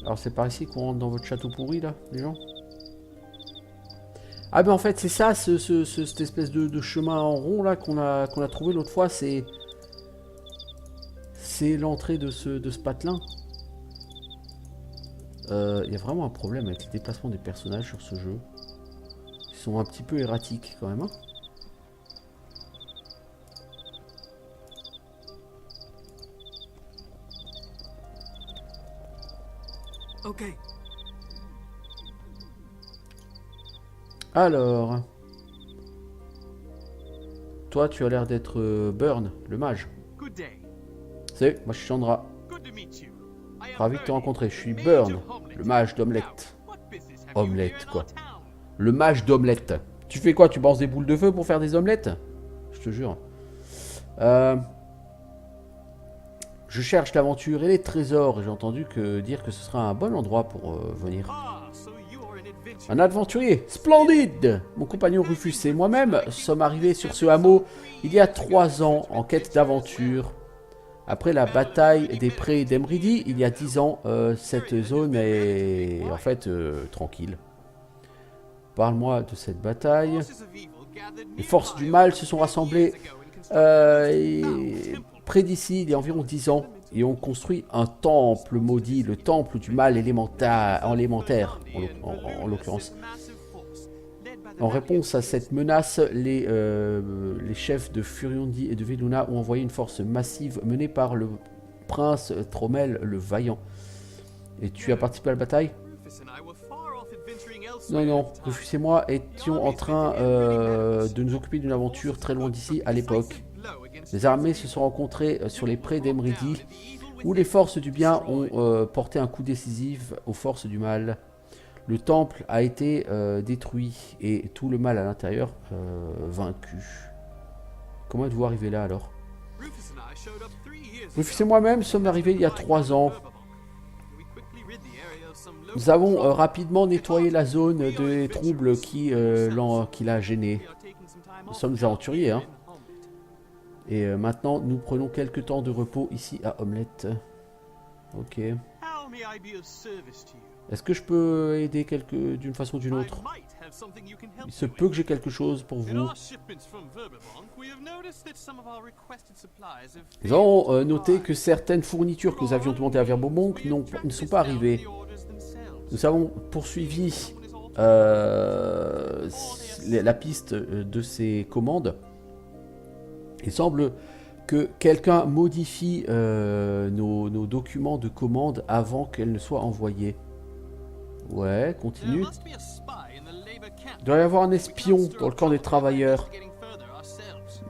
A: Alors c'est par ici qu'on rentre dans votre château pourri là, les gens? Ah ben en fait c'est ça, cette espèce de chemin en rond là qu'on a trouvé l'autre fois, c'est l'entrée de ce patelin. Il y a vraiment un problème avec les déplacements des personnages sur ce jeu. Ils sont un petit peu erratiques quand même. Hein.
C: Ok.
A: Alors. toi, tu as l'air d'être Burn, le mage.
G: Good day.
A: C'est, moi je suis Chandra.
G: Good to meet you. I am
A: Ravi de te
G: Bernie,
A: rencontrer. Je suis
G: mage
A: Burn,
G: of Homelet.
A: le mage
G: Now,
A: d'omelette.
G: what business have you
A: Omelette,
G: here in
A: quoi.
G: our town?
A: Le mage d'omelette. Tu fais quoi? Tu balances des boules de feu pour faire des omelettes? Je te jure. Je cherche l'aventure et les trésors. J'ai entendu dire que ce sera un bon endroit pour venir.
G: Ah, so you are an adventurer.
A: Un aventurier splendide. Mon compagnon Rufus et moi-même sommes arrivés sur ce hameau il y a 3 ans en quête d'aventure. Après la bataille des prés d'Emridi, il y a 10 ans, cette zone est en fait tranquille. Parle-moi de cette bataille. Les forces du mal se sont rassemblées près d'ici il y a environ 10 ans et ont construit un temple maudit, le temple du mal élémentaire en l'occurrence. En réponse à cette menace, les chefs de Furiondi et de Veluna ont envoyé une force massive menée par le prince Tromel le Vaillant. Et tu as participé à la bataille? Non, non, Rufus et moi étions en train de nous occuper d'une aventure très loin d'ici à l'époque. Les armées se sont rencontrées sur les prés d'Emridi, où les forces du bien ont porté un coup décisif aux forces du mal. Le temple a été détruit et tout le mal à l'intérieur vaincu. Comment êtes-vous arrivé là alors? Rufus et moi-même sommes arrivés il y a 3 ans. Nous avons rapidement nettoyé la zone des troubles qui l'a gêné. Nous sommes des aventuriers, hein. Et maintenant, nous prenons quelques temps de repos ici à Omelette. Ok. Est-ce que je peux aider d'une façon ou d'une autre? Il se peut que j'ai quelque chose pour vous. Nous avons noté que certaines fournitures que nous avions demandées à Verbomont ne sont pas arrivées. Nous avons poursuivi la piste de ces commandes. Il semble que quelqu'un modifie nos documents de commande avant qu'elles ne soient envoyées. Ouais, continue. Il doit y avoir un espion dans le camp des travailleurs.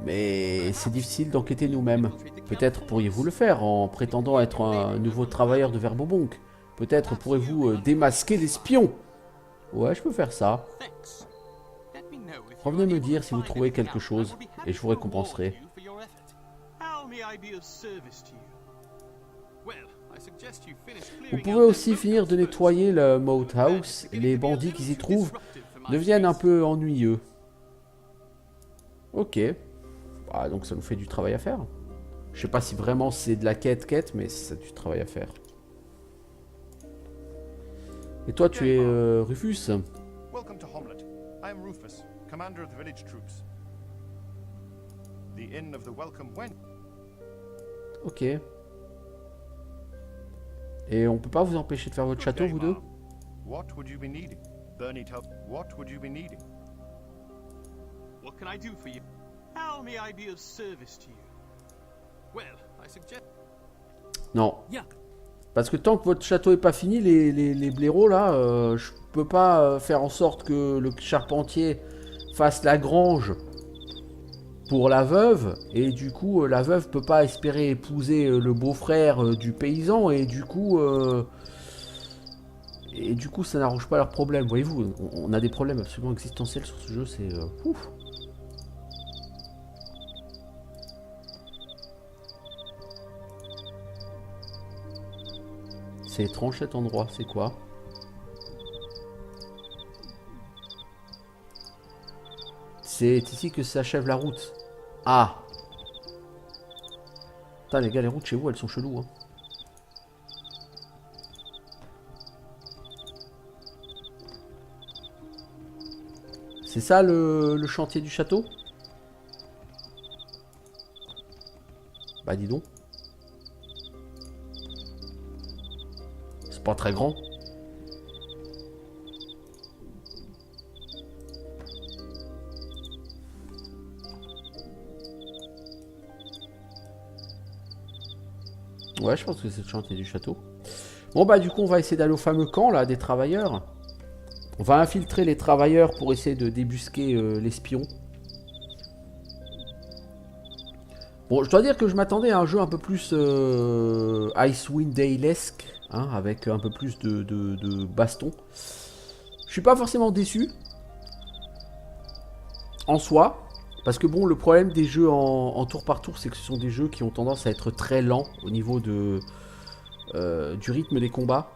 A: Mais c'est difficile d'enquêter nous-mêmes. Peut-être pourriez-vous le faire en prétendant être un nouveau travailleur de Verbobonk. Peut-être pourrez-vous démasquer l'espion. Ouais, je peux faire ça. Revenez me dire si vous trouvez quelque chose et je vous récompenserai. Vous pouvez aussi finir de nettoyer le Moat House. Les bandits qui s'y trouvent deviennent un peu ennuyeux. Ok. Ah, donc ça nous fait du travail à faire. Je sais pas si vraiment c'est de la quête, mais c'est du travail à faire. Et toi, tu es Rufus?
E: Welcome to Homelet. I am Rufus, commander of the village troops. The inn of the welcome went.
A: Ok. Et on peut pas vous empêcher de faire votre château, vous deux?
E: What would you be needing? Bernie told. What would you be needing?
G: What can I do for you? How may I be of service to you? Well, I suggest.
A: Non.
G: Yeah.
A: Parce que tant que votre château est pas fini, les blaireaux là, je peux pas faire en sorte que le charpentier fasse la grange pour la veuve, et du coup la veuve peut pas espérer épouser le beau-frère du paysan, et du coup ça n'arrange pas leurs problèmes. Voyez-vous, on a des problèmes absolument existentiels sur ce jeu, c'est ouf. C'est étrange cet endroit, c'est quoi? C'est ici que s'achève la route. Ah! Putain les gars, les routes chez vous, elles sont cheloues, hein. C'est ça le chantier du château? Bah dis donc. C'est pas très grand. Ouais, je pense que c'est le chantier du château. Bon bah du coup on va essayer d'aller au fameux camp là des travailleurs. On va infiltrer les travailleurs pour essayer de débusquer l'espion. Bon, je dois dire que je m'attendais à un jeu un peu plus Icewind Dale-esque, hein, avec un peu plus de baston. Je suis pas forcément déçu, en soi, parce que bon, le problème des jeux en tour par tour, c'est que ce sont des jeux qui ont tendance à être très lents au niveau du rythme des combats.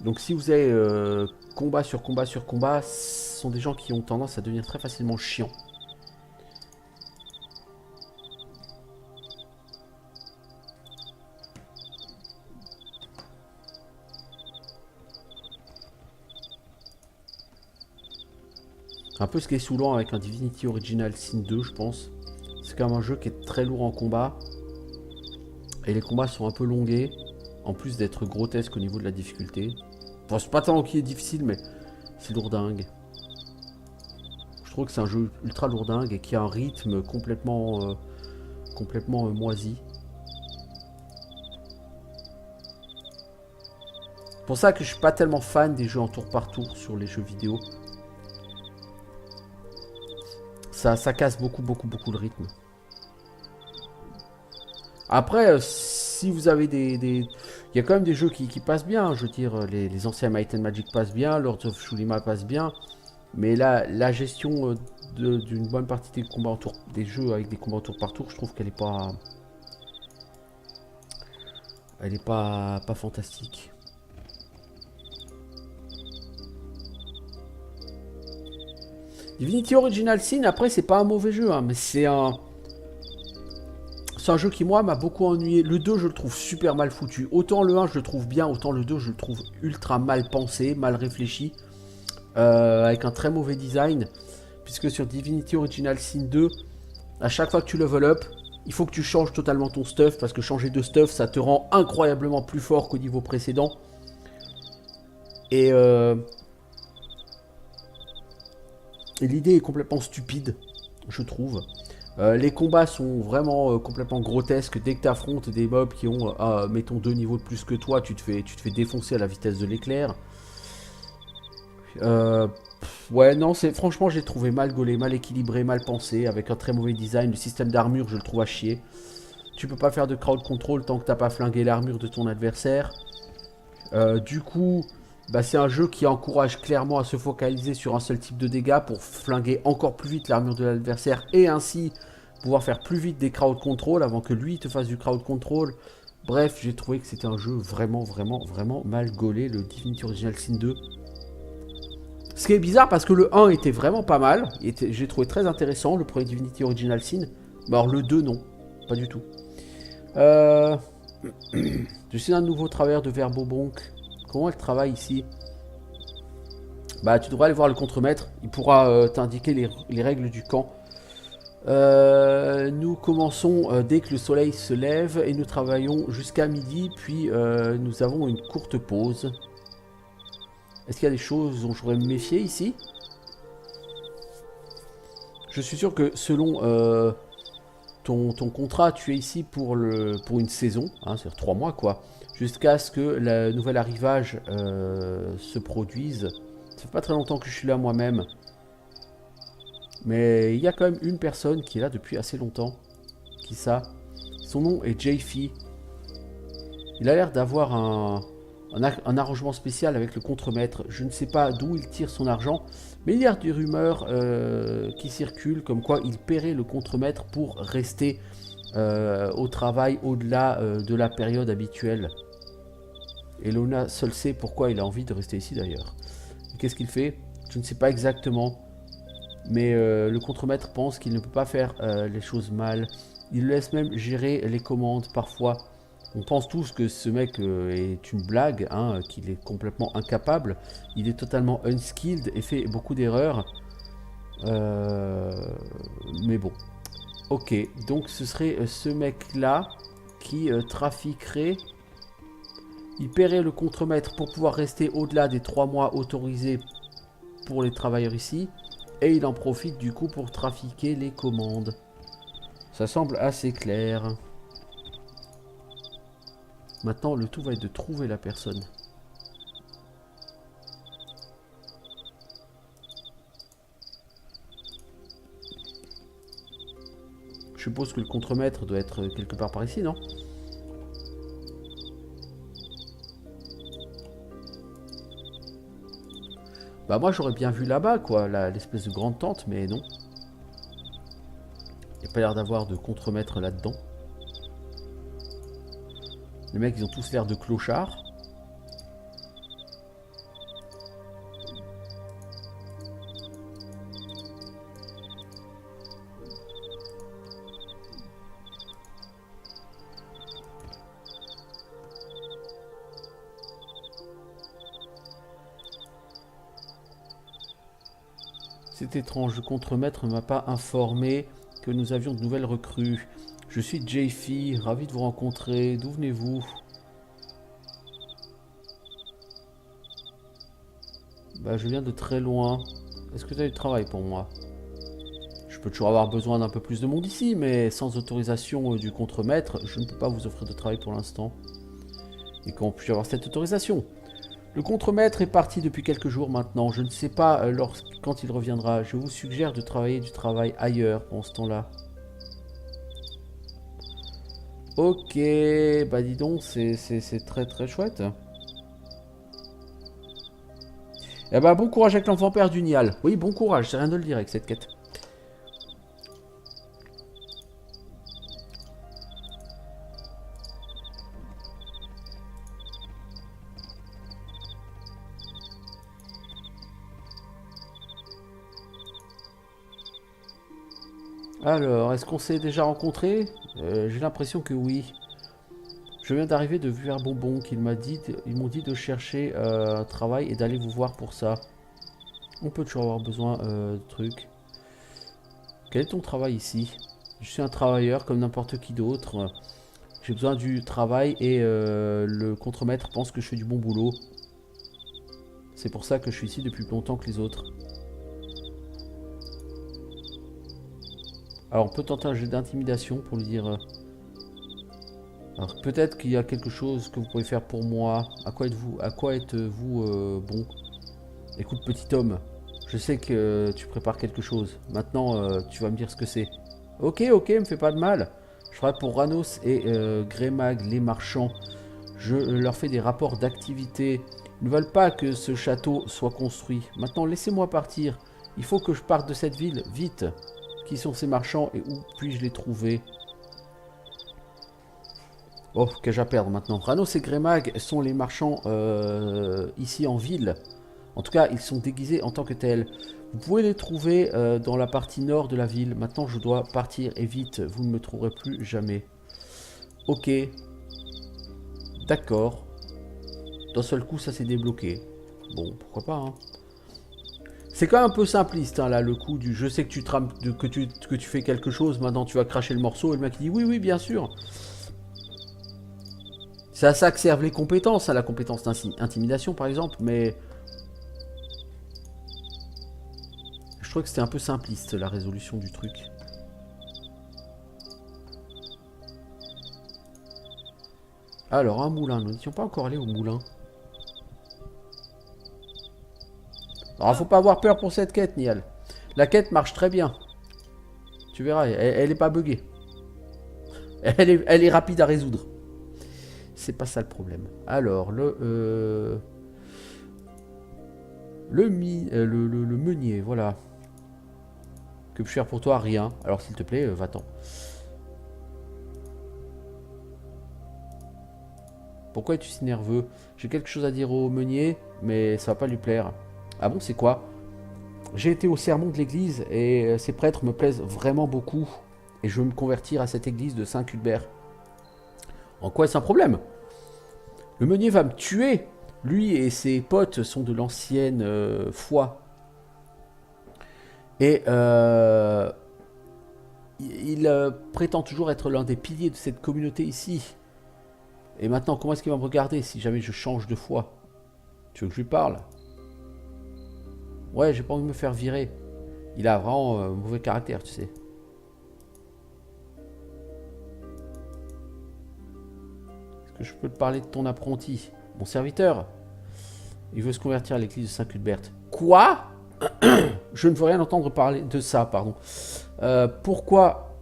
A: Donc si vous avez combat sur combat sur combat, ce sont des gens qui ont tendance à devenir très facilement chiants. Un peu ce qui est saoulant avec un Divinity Original Sin 2, je pense. C'est quand même un jeu qui est très lourd en combat. Et les combats sont un peu longués. En plus d'être grotesque au niveau de la difficulté. Enfin, c'est pas tant qu'il est difficile, mais c'est lourdingue. Je trouve que c'est un jeu ultra lourdingue et qui a un rythme complètement moisi. C'est pour ça que je suis pas tellement fan des jeux en tour par tour sur les jeux vidéo. Ça casse beaucoup le rythme. Après, si vous avez il y a quand même des jeux qui passent bien. Je veux dire, les anciens Might and Magic passent bien, Lords of Shulima passe bien. Mais là, la gestion d'une bonne partie des combats des jeux avec des combats tour par tour, je trouve qu'elle est pas... Elle est pas fantastique. Divinity Original Sin, après, c'est pas un mauvais jeu, hein, mais c'est un jeu qui, moi, m'a beaucoup ennuyé. Le 2, je le trouve super mal foutu. Autant le 1, je le trouve bien, autant le 2, je le trouve ultra mal pensé, mal réfléchi, avec un très mauvais design. Puisque sur Divinity Original Sin 2, à chaque fois que tu level up, il faut que tu changes totalement ton stuff, parce que changer de stuff, ça te rend incroyablement plus fort qu'au niveau précédent. Et l'idée est complètement stupide, je trouve. Les combats sont vraiment complètement grotesques. Dès que tu affrontes des mobs qui ont, mettons, 2 niveaux de plus que toi, tu te fais défoncer à la vitesse de l'éclair. Ouais, non, franchement, j'ai trouvé mal gaulé, mal équilibré, mal pensé, avec un très mauvais design. Le système d'armure, je le trouve à chier. Tu peux pas faire de crowd control tant que t'as pas flingué l'armure de ton adversaire. Du coup... Bah, c'est un jeu qui encourage clairement à se focaliser sur un seul type de dégâts pour flinguer encore plus vite l'armure de l'adversaire et ainsi pouvoir faire plus vite des crowd control avant que lui te fasse du crowd control. Bref, j'ai trouvé que c'était un jeu vraiment mal gaulé, le Divinity Original Sin 2. Ce qui est bizarre parce que le 1 était vraiment pas mal, j'ai trouvé très intéressant le premier Divinity Original Sin, mais alors le 2 non, pas du tout. Je suis un nouveau travailleur de Verbobonk. Comment elle travaille ici? Bah, tu devrais aller voir le contremaître. Il pourra t'indiquer les règles du camp. Nous commençons dès que le soleil se lève et nous travaillons jusqu'à midi. Puis nous avons une courte pause. Est-ce qu'il y a des choses dont je devrais me méfier ici? Je suis sûr que selon ton contrat, tu es ici pour une saison. Hein, c'est-à-dire 3 mois quoi. Jusqu'à ce que le nouvel arrivage se produise. Ça fait pas très longtemps que je suis là moi-même. Mais il y a quand même une personne qui est là depuis assez longtemps. Qui ça? Son nom est Jayfee. Il a l'air d'avoir un arrangement spécial avec le contremaître. Je ne sais pas d'où il tire son argent. Mais il y a des rumeurs qui circulent comme quoi il paierait le contremaître pour rester au travail au-delà de la période habituelle. Et Lona seul sait pourquoi il a envie de rester ici d'ailleurs. Qu'est-ce qu'il fait? Je ne sais pas exactement. Mais le contremaître pense qu'il ne peut pas faire les choses mal. Il le laisse même gérer les commandes parfois. On pense tous que ce mec est une blague, hein, qu'il est complètement incapable. Il est totalement unskilled et fait beaucoup d'erreurs. Mais bon. Ok, donc ce serait ce mec-là qui trafiquerait... Il paierait le contremaître pour pouvoir rester au-delà des 3 mois autorisés pour les travailleurs ici. Et il en profite du coup pour trafiquer les commandes. Ça semble assez clair. Maintenant, le tout va être de trouver la personne. suppose que le contremaître doit être quelque part par ici, non? Bah moi j'aurais bien vu là-bas, quoi, l'espèce de grande tente, mais non. Il n'y a pas l'air d'avoir de contremaître là-dedans. Les mecs, ils ont tous l'air de clochards. C'est étrange, le contremaître ne m'a pas informé que nous avions de nouvelles recrues. Je suis JF, ravi de vous rencontrer. D'où venez-vous? Bah, je viens de très loin. Est-ce que tu as du travail pour moi? Je peux toujours avoir besoin d'un peu plus de monde ici, mais sans autorisation du contremaître, je ne peux pas vous offrir de travail pour l'instant. Et comment puis-je avoir cette autorisation? Le contremaître est parti depuis quelques jours maintenant. Je ne sais pas quand il reviendra. Je vous suggère de travailler du travail ailleurs pendant ce temps-là. Ok, bah dis donc, c'est très très chouette. Eh bah bon courage avec l'enfant père du Nial. Oui, bon courage, c'est rien de le dire avec cette quête. Alors, est-ce qu'on s'est déjà rencontrés? J'ai l'impression que oui. Je viens d'arriver de Vuer Bonbon, ils m'ont dit de chercher un travail et d'aller vous voir pour ça. On peut toujours avoir besoin de trucs. Quel est ton travail ici? Je suis un travailleur comme n'importe qui d'autre. J'ai besoin du travail et le contremaître pense que je fais du bon boulot. C'est pour ça que je suis ici depuis plus longtemps que les autres. Alors on peut tenter un jeu d'intimidation pour lui dire... Alors peut-être qu'il y a quelque chose que vous pouvez faire pour moi. À quoi êtes-vous bon? Écoute petit homme, je sais que tu prépares quelque chose. Maintenant tu vas me dire ce que c'est. Ok, me fais pas de mal. Je ferai pour Ranos et Grémag, les marchands. Je leur fais des rapports d'activité. Ils ne veulent pas que ce château soit construit. Maintenant laissez-moi partir. Il faut que je parte de cette ville, vite. Qui sont ces marchands et où puis-je les trouver? Oh, qu'ai-je à perdre maintenant? Ranos et Grémag sont les marchands ici en ville. En tout cas, ils sont déguisés en tant que tels. Vous pouvez les trouver dans la partie nord de la ville. Maintenant, je dois partir et vite. Vous ne me trouverez plus jamais. Ok. D'accord. D'un seul coup, ça s'est débloqué. Bon, pourquoi pas, hein. C'est quand même un peu simpliste, hein, là, le coup du je sais que tu trames, que tu fais quelque chose, maintenant tu vas cracher le morceau, et le mec il dit oui, bien sûr. C'est à ça que servent les compétences, à la compétence d'intimidation par exemple, mais... Je trouve que c'était un peu simpliste, la résolution du truc. Alors, un moulin, nous n'étions pas encore allés au moulin. Alors, faut pas avoir peur pour cette quête, Nial. La quête marche très bien. Tu verras, elle est pas buggée. Elle est rapide à résoudre. C'est pas ça le problème. Alors, le meunier, voilà. Que puis-je faire pour toi? Rien. Alors, s'il te plaît, va-t'en. Pourquoi es-tu si nerveux? J'ai quelque chose à dire au meunier, mais ça va pas lui plaire. Ah bon, c'est quoi? J'ai été au sermon de l'église et ces prêtres me plaisent vraiment beaucoup. Et je veux me convertir à cette église de Saint-Cuthbert. En quoi est-ce un problème? Le meunier va me tuer. Lui et ses potes sont de l'ancienne foi. Et il prétend toujours être l'un des piliers de cette communauté ici. Et maintenant, comment est-ce qu'il va me regarder si jamais je change de foi? Tu veux que je lui parle? Ouais, j'ai pas envie de me faire virer. Il a vraiment mauvais caractère, tu sais. Est-ce que je peux te parler de ton apprenti? Mon serviteur? Il veut se convertir à l'église de Saint-Cuthbert. Quoi? Je ne veux rien entendre parler de ça, pardon. Pourquoi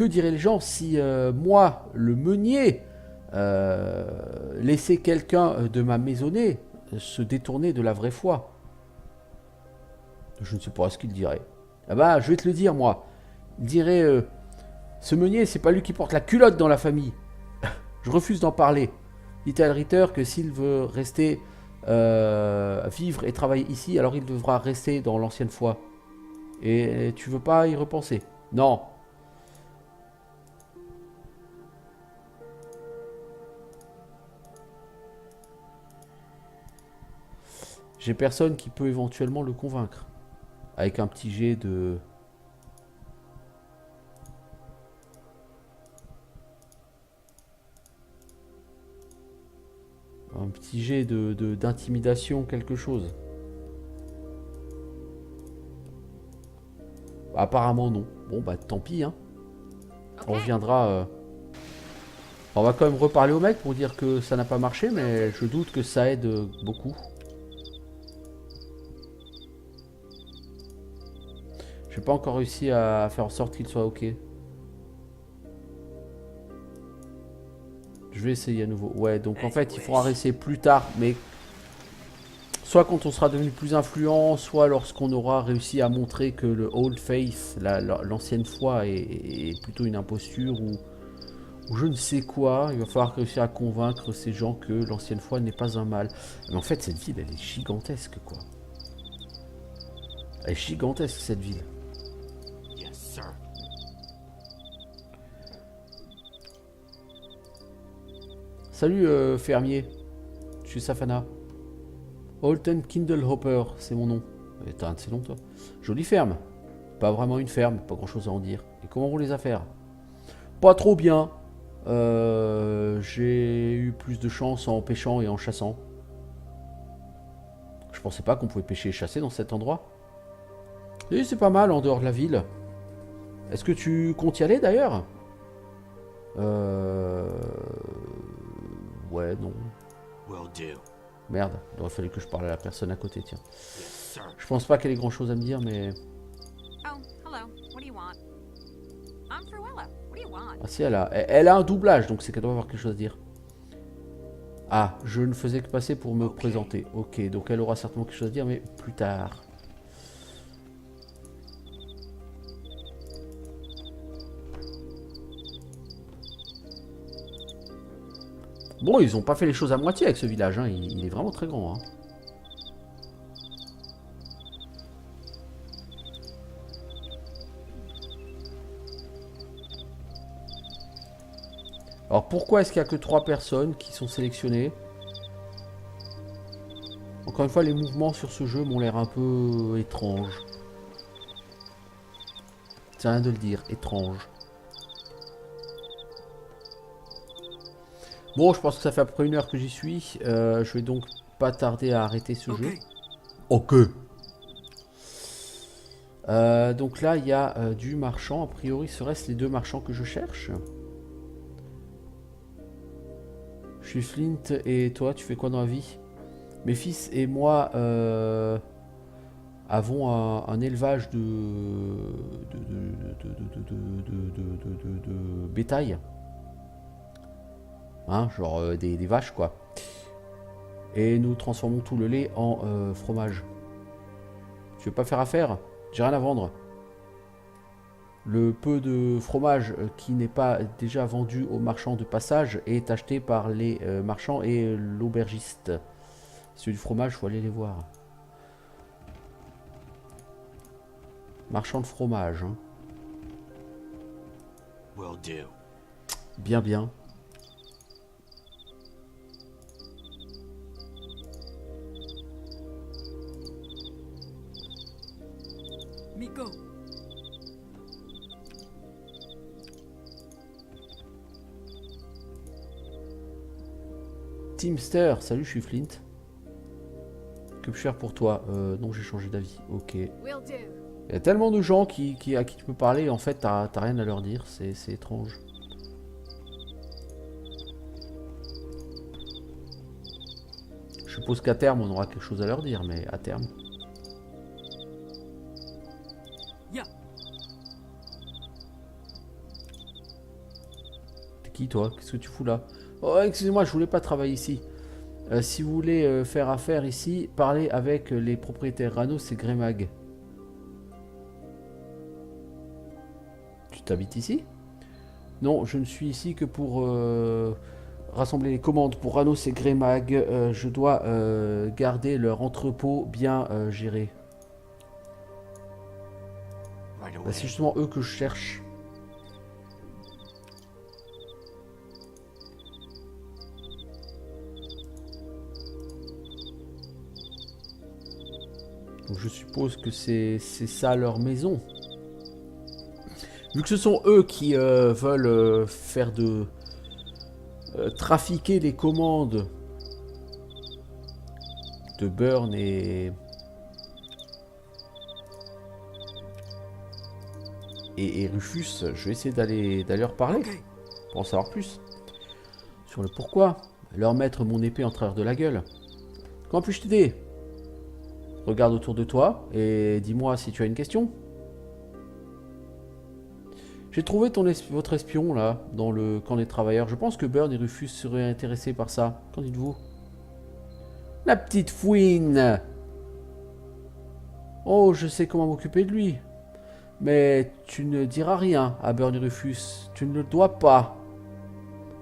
A: que diraient les gens si moi, le meunier, laissais quelqu'un de ma maisonnée se détourner de la vraie foi? Je ne sais pas ce qu'il dirait. Ah bah, je vais te le dire, moi. Il dirait, ce meunier, c'est pas lui qui porte la culotte dans la famille. Je refuse d'en parler. Dites à Ritter que s'il veut rester vivre et travailler ici, alors il devra rester dans l'ancienne foi. Et tu veux pas y repenser? Non. J'ai personne qui peut éventuellement le convaincre. Avec un petit jet de... Un petit jet d'intimidation, quelque chose. Apparemment non. Bon bah tant pis hein. On reviendra... On va quand même reparler au mec pour dire que ça n'a pas marché, mais je doute que ça aide beaucoup. Je n'ai pas encore réussi à faire en sorte qu'il soit ok. Je vais essayer à nouveau. Ouais, donc en fait, il faudra rester plus tard, mais soit quand on sera devenu plus influent, soit lorsqu'on aura réussi à montrer que le Old Faith, l'ancienne foi, est plutôt une imposture ou je ne sais quoi. Il va falloir réussir à convaincre ces gens que l'ancienne foi n'est pas un mal. Mais en fait, cette ville, elle est gigantesque, quoi. Elle est gigantesque, cette ville. Salut fermier, je suis Safana. Holton Kindlehopper, c'est mon nom. T'as un de ces noms toi. Jolie ferme. Pas vraiment une ferme, pas grand chose à en dire. Et comment vont les affaires? Pas trop bien. J'ai eu plus de chance en pêchant et en chassant. Je pensais pas qu'on pouvait pêcher et chasser dans cet endroit. Et c'est pas mal en dehors de la ville. Est-ce que tu comptes y aller d'ailleurs? Ouais, non. Merde, il aurait fallu que je parle à la personne à côté, tiens. Je pense pas qu'elle ait grand chose à me dire, mais...
C: Oh, hello. What do you want? I'm Fruella. What do you want?
A: Ah si, elle a un doublage, donc c'est qu'elle doit avoir quelque chose à dire. Ah, je ne faisais que passer pour me présenter. Ok, donc elle aura certainement quelque chose à dire, mais plus tard. Bon, ils ont pas fait les choses à moitié avec ce village, hein. Il est vraiment très grand. Hein. Alors pourquoi est-ce qu'il n'y a que 3 personnes qui sont sélectionnées? Encore une fois, les mouvements sur ce jeu m'ont l'air un peu étranges. C'est rien de le dire, étrange. Bon, je pense que ça fait à peu près 1 heure que j'y suis. Je vais donc pas tarder à arrêter ce jeu. Ok. Donc là, il y a du marchand. A priori, serait-ce les 2 marchands que je cherche? Je suis Flint et toi, tu fais quoi dans la vie? Mes fils et moi avons un élevage de bétail. Hein, genre des vaches quoi. Et nous transformons tout le lait en fromage. Tu veux pas faire affaire? J'ai rien à vendre. Le peu de fromage qui n'est pas déjà vendu aux marchands de passage est acheté par les marchands et l'aubergiste. C'est du fromage, faut aller les voir. Marchand de fromage. Hein. Bien, bien.
I: Miko.
A: Teamster, salut, je suis Flint. Que puis-je faire pour toi? Non, j'ai changé d'avis. Ok. Il y a tellement de gens à qui tu peux parler, en fait, t'as rien à leur dire. C'est étrange. Je suppose qu'à terme, on aura quelque chose à leur dire, mais à terme... qui toi? Qu'est-ce que tu fous là? Oh, excusez-moi, je voulais pas travailler ici. Si vous voulez faire affaire ici, parlez avec les propriétaires Ranos et Grémag. Tu t'habites ici? Non, je ne suis ici que pour rassembler les commandes pour Ranos et Grémag. Je dois garder leur entrepôt bien géré. Bah, c'est justement eux que je cherche. Donc je suppose que c'est ça leur maison. Vu que ce sont eux qui veulent faire de... trafiquer les commandes de Burn et Rufus, je vais essayer d'aller leur parler pour en savoir plus sur le pourquoi. Leur mettre mon épée en travers de la gueule. Comment puis-je t'aider? Regarde autour de toi et dis-moi si tu as une question. J'ai trouvé votre espion là, dans le camp des travailleurs. Je pense que Burn et Rufus seraient intéressés par ça. Qu'en dites-vous? La petite fouine! Oh, je sais comment m'occuper de lui. Mais tu ne diras rien à Burn et Rufus. Tu ne le dois pas.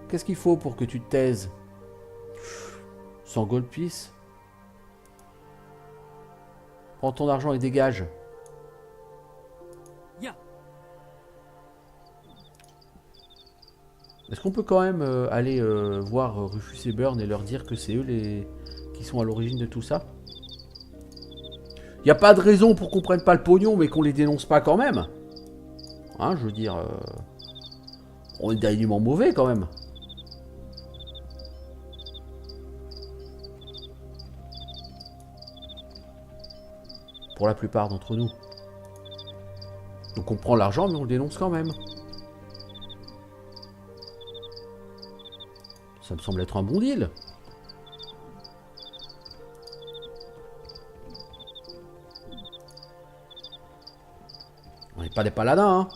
A: Qu'est-ce qu'il faut pour que tu te taises? 100 gold piece. Prends ton argent et dégage. Est-ce qu'on peut quand même aller voir Rufus et Burn et leur dire que c'est eux qui sont à l'origine de tout ça? Il n'y a pas de raison pour qu'on prenne pas le pognon, mais qu'on les dénonce pas quand même. Hein, je veux dire... on est d'alignement mauvais quand même. Pour la plupart d'entre nous. Donc on prend l'argent, mais on le dénonce quand même. Ça me semble être un bon deal. On n'est pas des paladins, hein.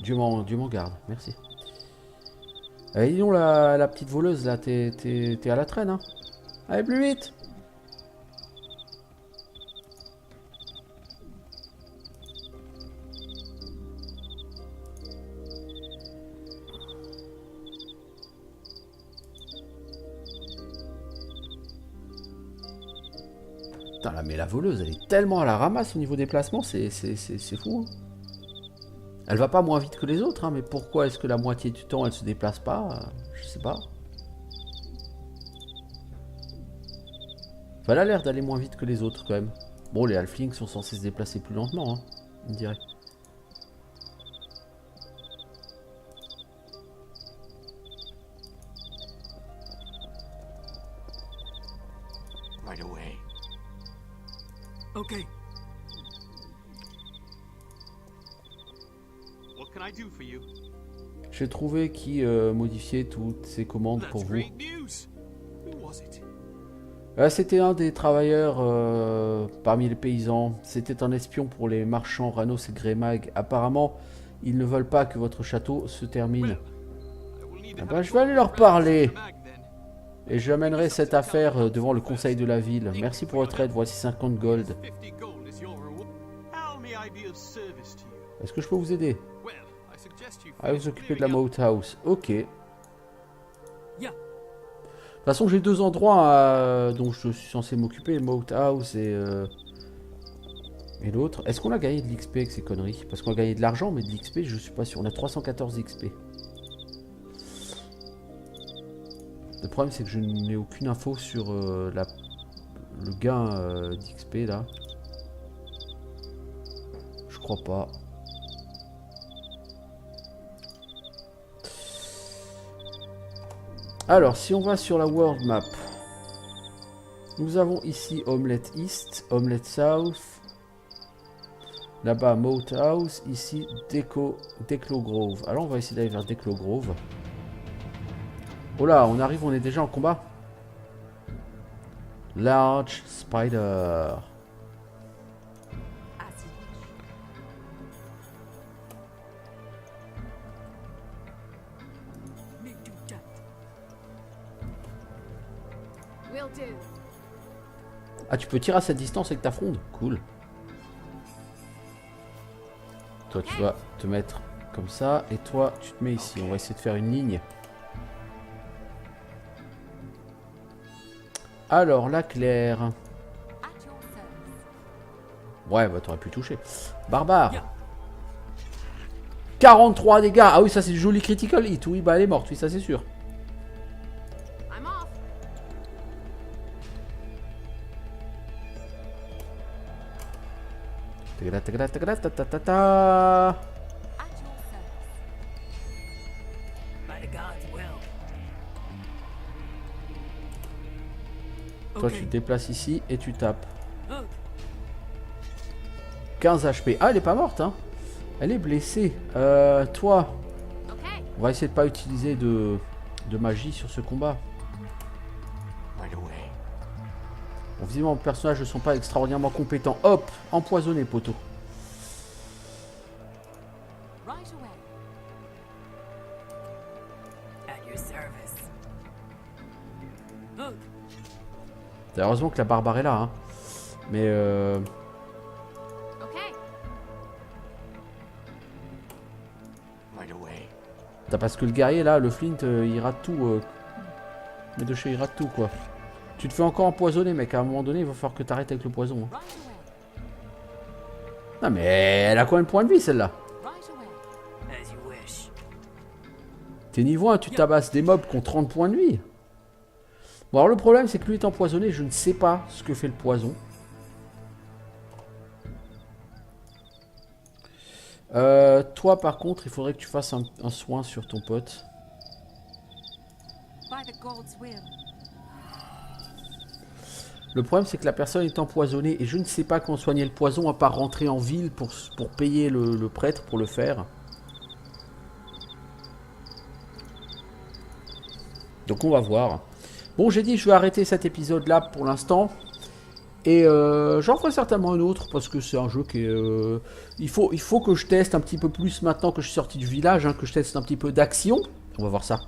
A: Dieu m'en garde, merci. Allez, dis donc la petite voleuse là, t'es à la traîne, hein. Allez, plus vite. Putain, là, mais la voleuse, elle est tellement à la ramasse au niveau des placements, c'est fou. Hein. Elle va pas moins vite que les autres, hein, mais pourquoi est-ce que la moitié du temps, elle se déplace pas? Je sais pas. Enfin, elle a l'air d'aller moins vite que les autres, quand même. Bon, les halflings sont censés se déplacer plus lentement, hein, on dirait.
E: Right away.
I: Okay.
D: What can I do for you?
A: J'ai trouvé qui modifiait toutes ces commandes pour vous. C'était un des travailleurs parmi les paysans. C'était un espion pour les marchands Ranos et Grémag. Apparemment, ils ne veulent pas que votre château se termine. Ah ben, je vais aller leur parler. Et j'amènerai cette affaire devant le conseil de la ville. Merci pour votre aide, voici 50 gold. Est-ce que je peux vous aider? Allez vous occuper de la Moat House. Ok. De toute façon, j'ai deux endroits dont je suis censé m'occuper, Moat House et l'autre. Est-ce qu'on a gagné de l'XP avec ces conneries? Parce qu'on a gagné de l'argent, mais de l'XP, je suis pas sûr. On a 314 XP. Le problème, c'est que je n'ai aucune info sur le gain d'XP, là. Je crois pas. Alors, si on va sur la world map, nous avons ici Omelette East, Omelette South, là-bas Moat House, ici Declo Grove. Alors, on va essayer d'aller vers Declo Grove. Oh là, on arrive, on est déjà en combat. Large Spider. Ah, tu peux tirer à cette distance avec ta fronde. Cool. Toi, tu vas te mettre comme ça. Et toi, tu te mets ici. On va essayer de faire une ligne. Alors, la Claire. Ouais, bah t'aurais pu toucher. Barbare. 43 dégâts. Ah oui, ça c'est du joli critical hit. Oui, bah elle est morte. Oui, ça c'est sûr. Tagada, tagada, tagada, ta, ta, ta, ta. Toi, tu te déplaces ici et tu tapes. 15 HP. Ah, elle est pas morte, hein. Elle est blessée. Toi, on va essayer de pas utiliser de magie sur ce combat. Bon, visiblement, les personnages ne sont pas extraordinairement compétents. Hop, empoisonné, poteau. Heureusement que la barbare est là, hein. Mais t'as parce que le guerrier là, le flint, il rate tout. Mais de chez il rate tout quoi. Tu te fais encore empoisonner mec, à un moment donné il va falloir que t'arrêtes avec le poison. Hein. Non mais elle a combien de points de vie celle-là? T'es niveau 1, tu tabasses des mobs qui ont 30 points de vie. Bon alors le problème c'est que lui est empoisonné, je ne sais pas ce que fait le poison. Toi par contre il faudrait que tu fasses un soin sur ton pote. Le problème c'est que la personne est empoisonnée et je ne sais pas comment soigner le poison à part rentrer en ville pour payer le prêtre pour le faire. Donc on va voir. Bon j'ai dit je vais arrêter cet épisode là pour l'instant. Et j'en ferai certainement un autre parce que c'est un jeu qui est... il faut que je teste un petit peu plus maintenant que je suis sorti du village, hein, que je teste un petit peu d'action. On va voir ça.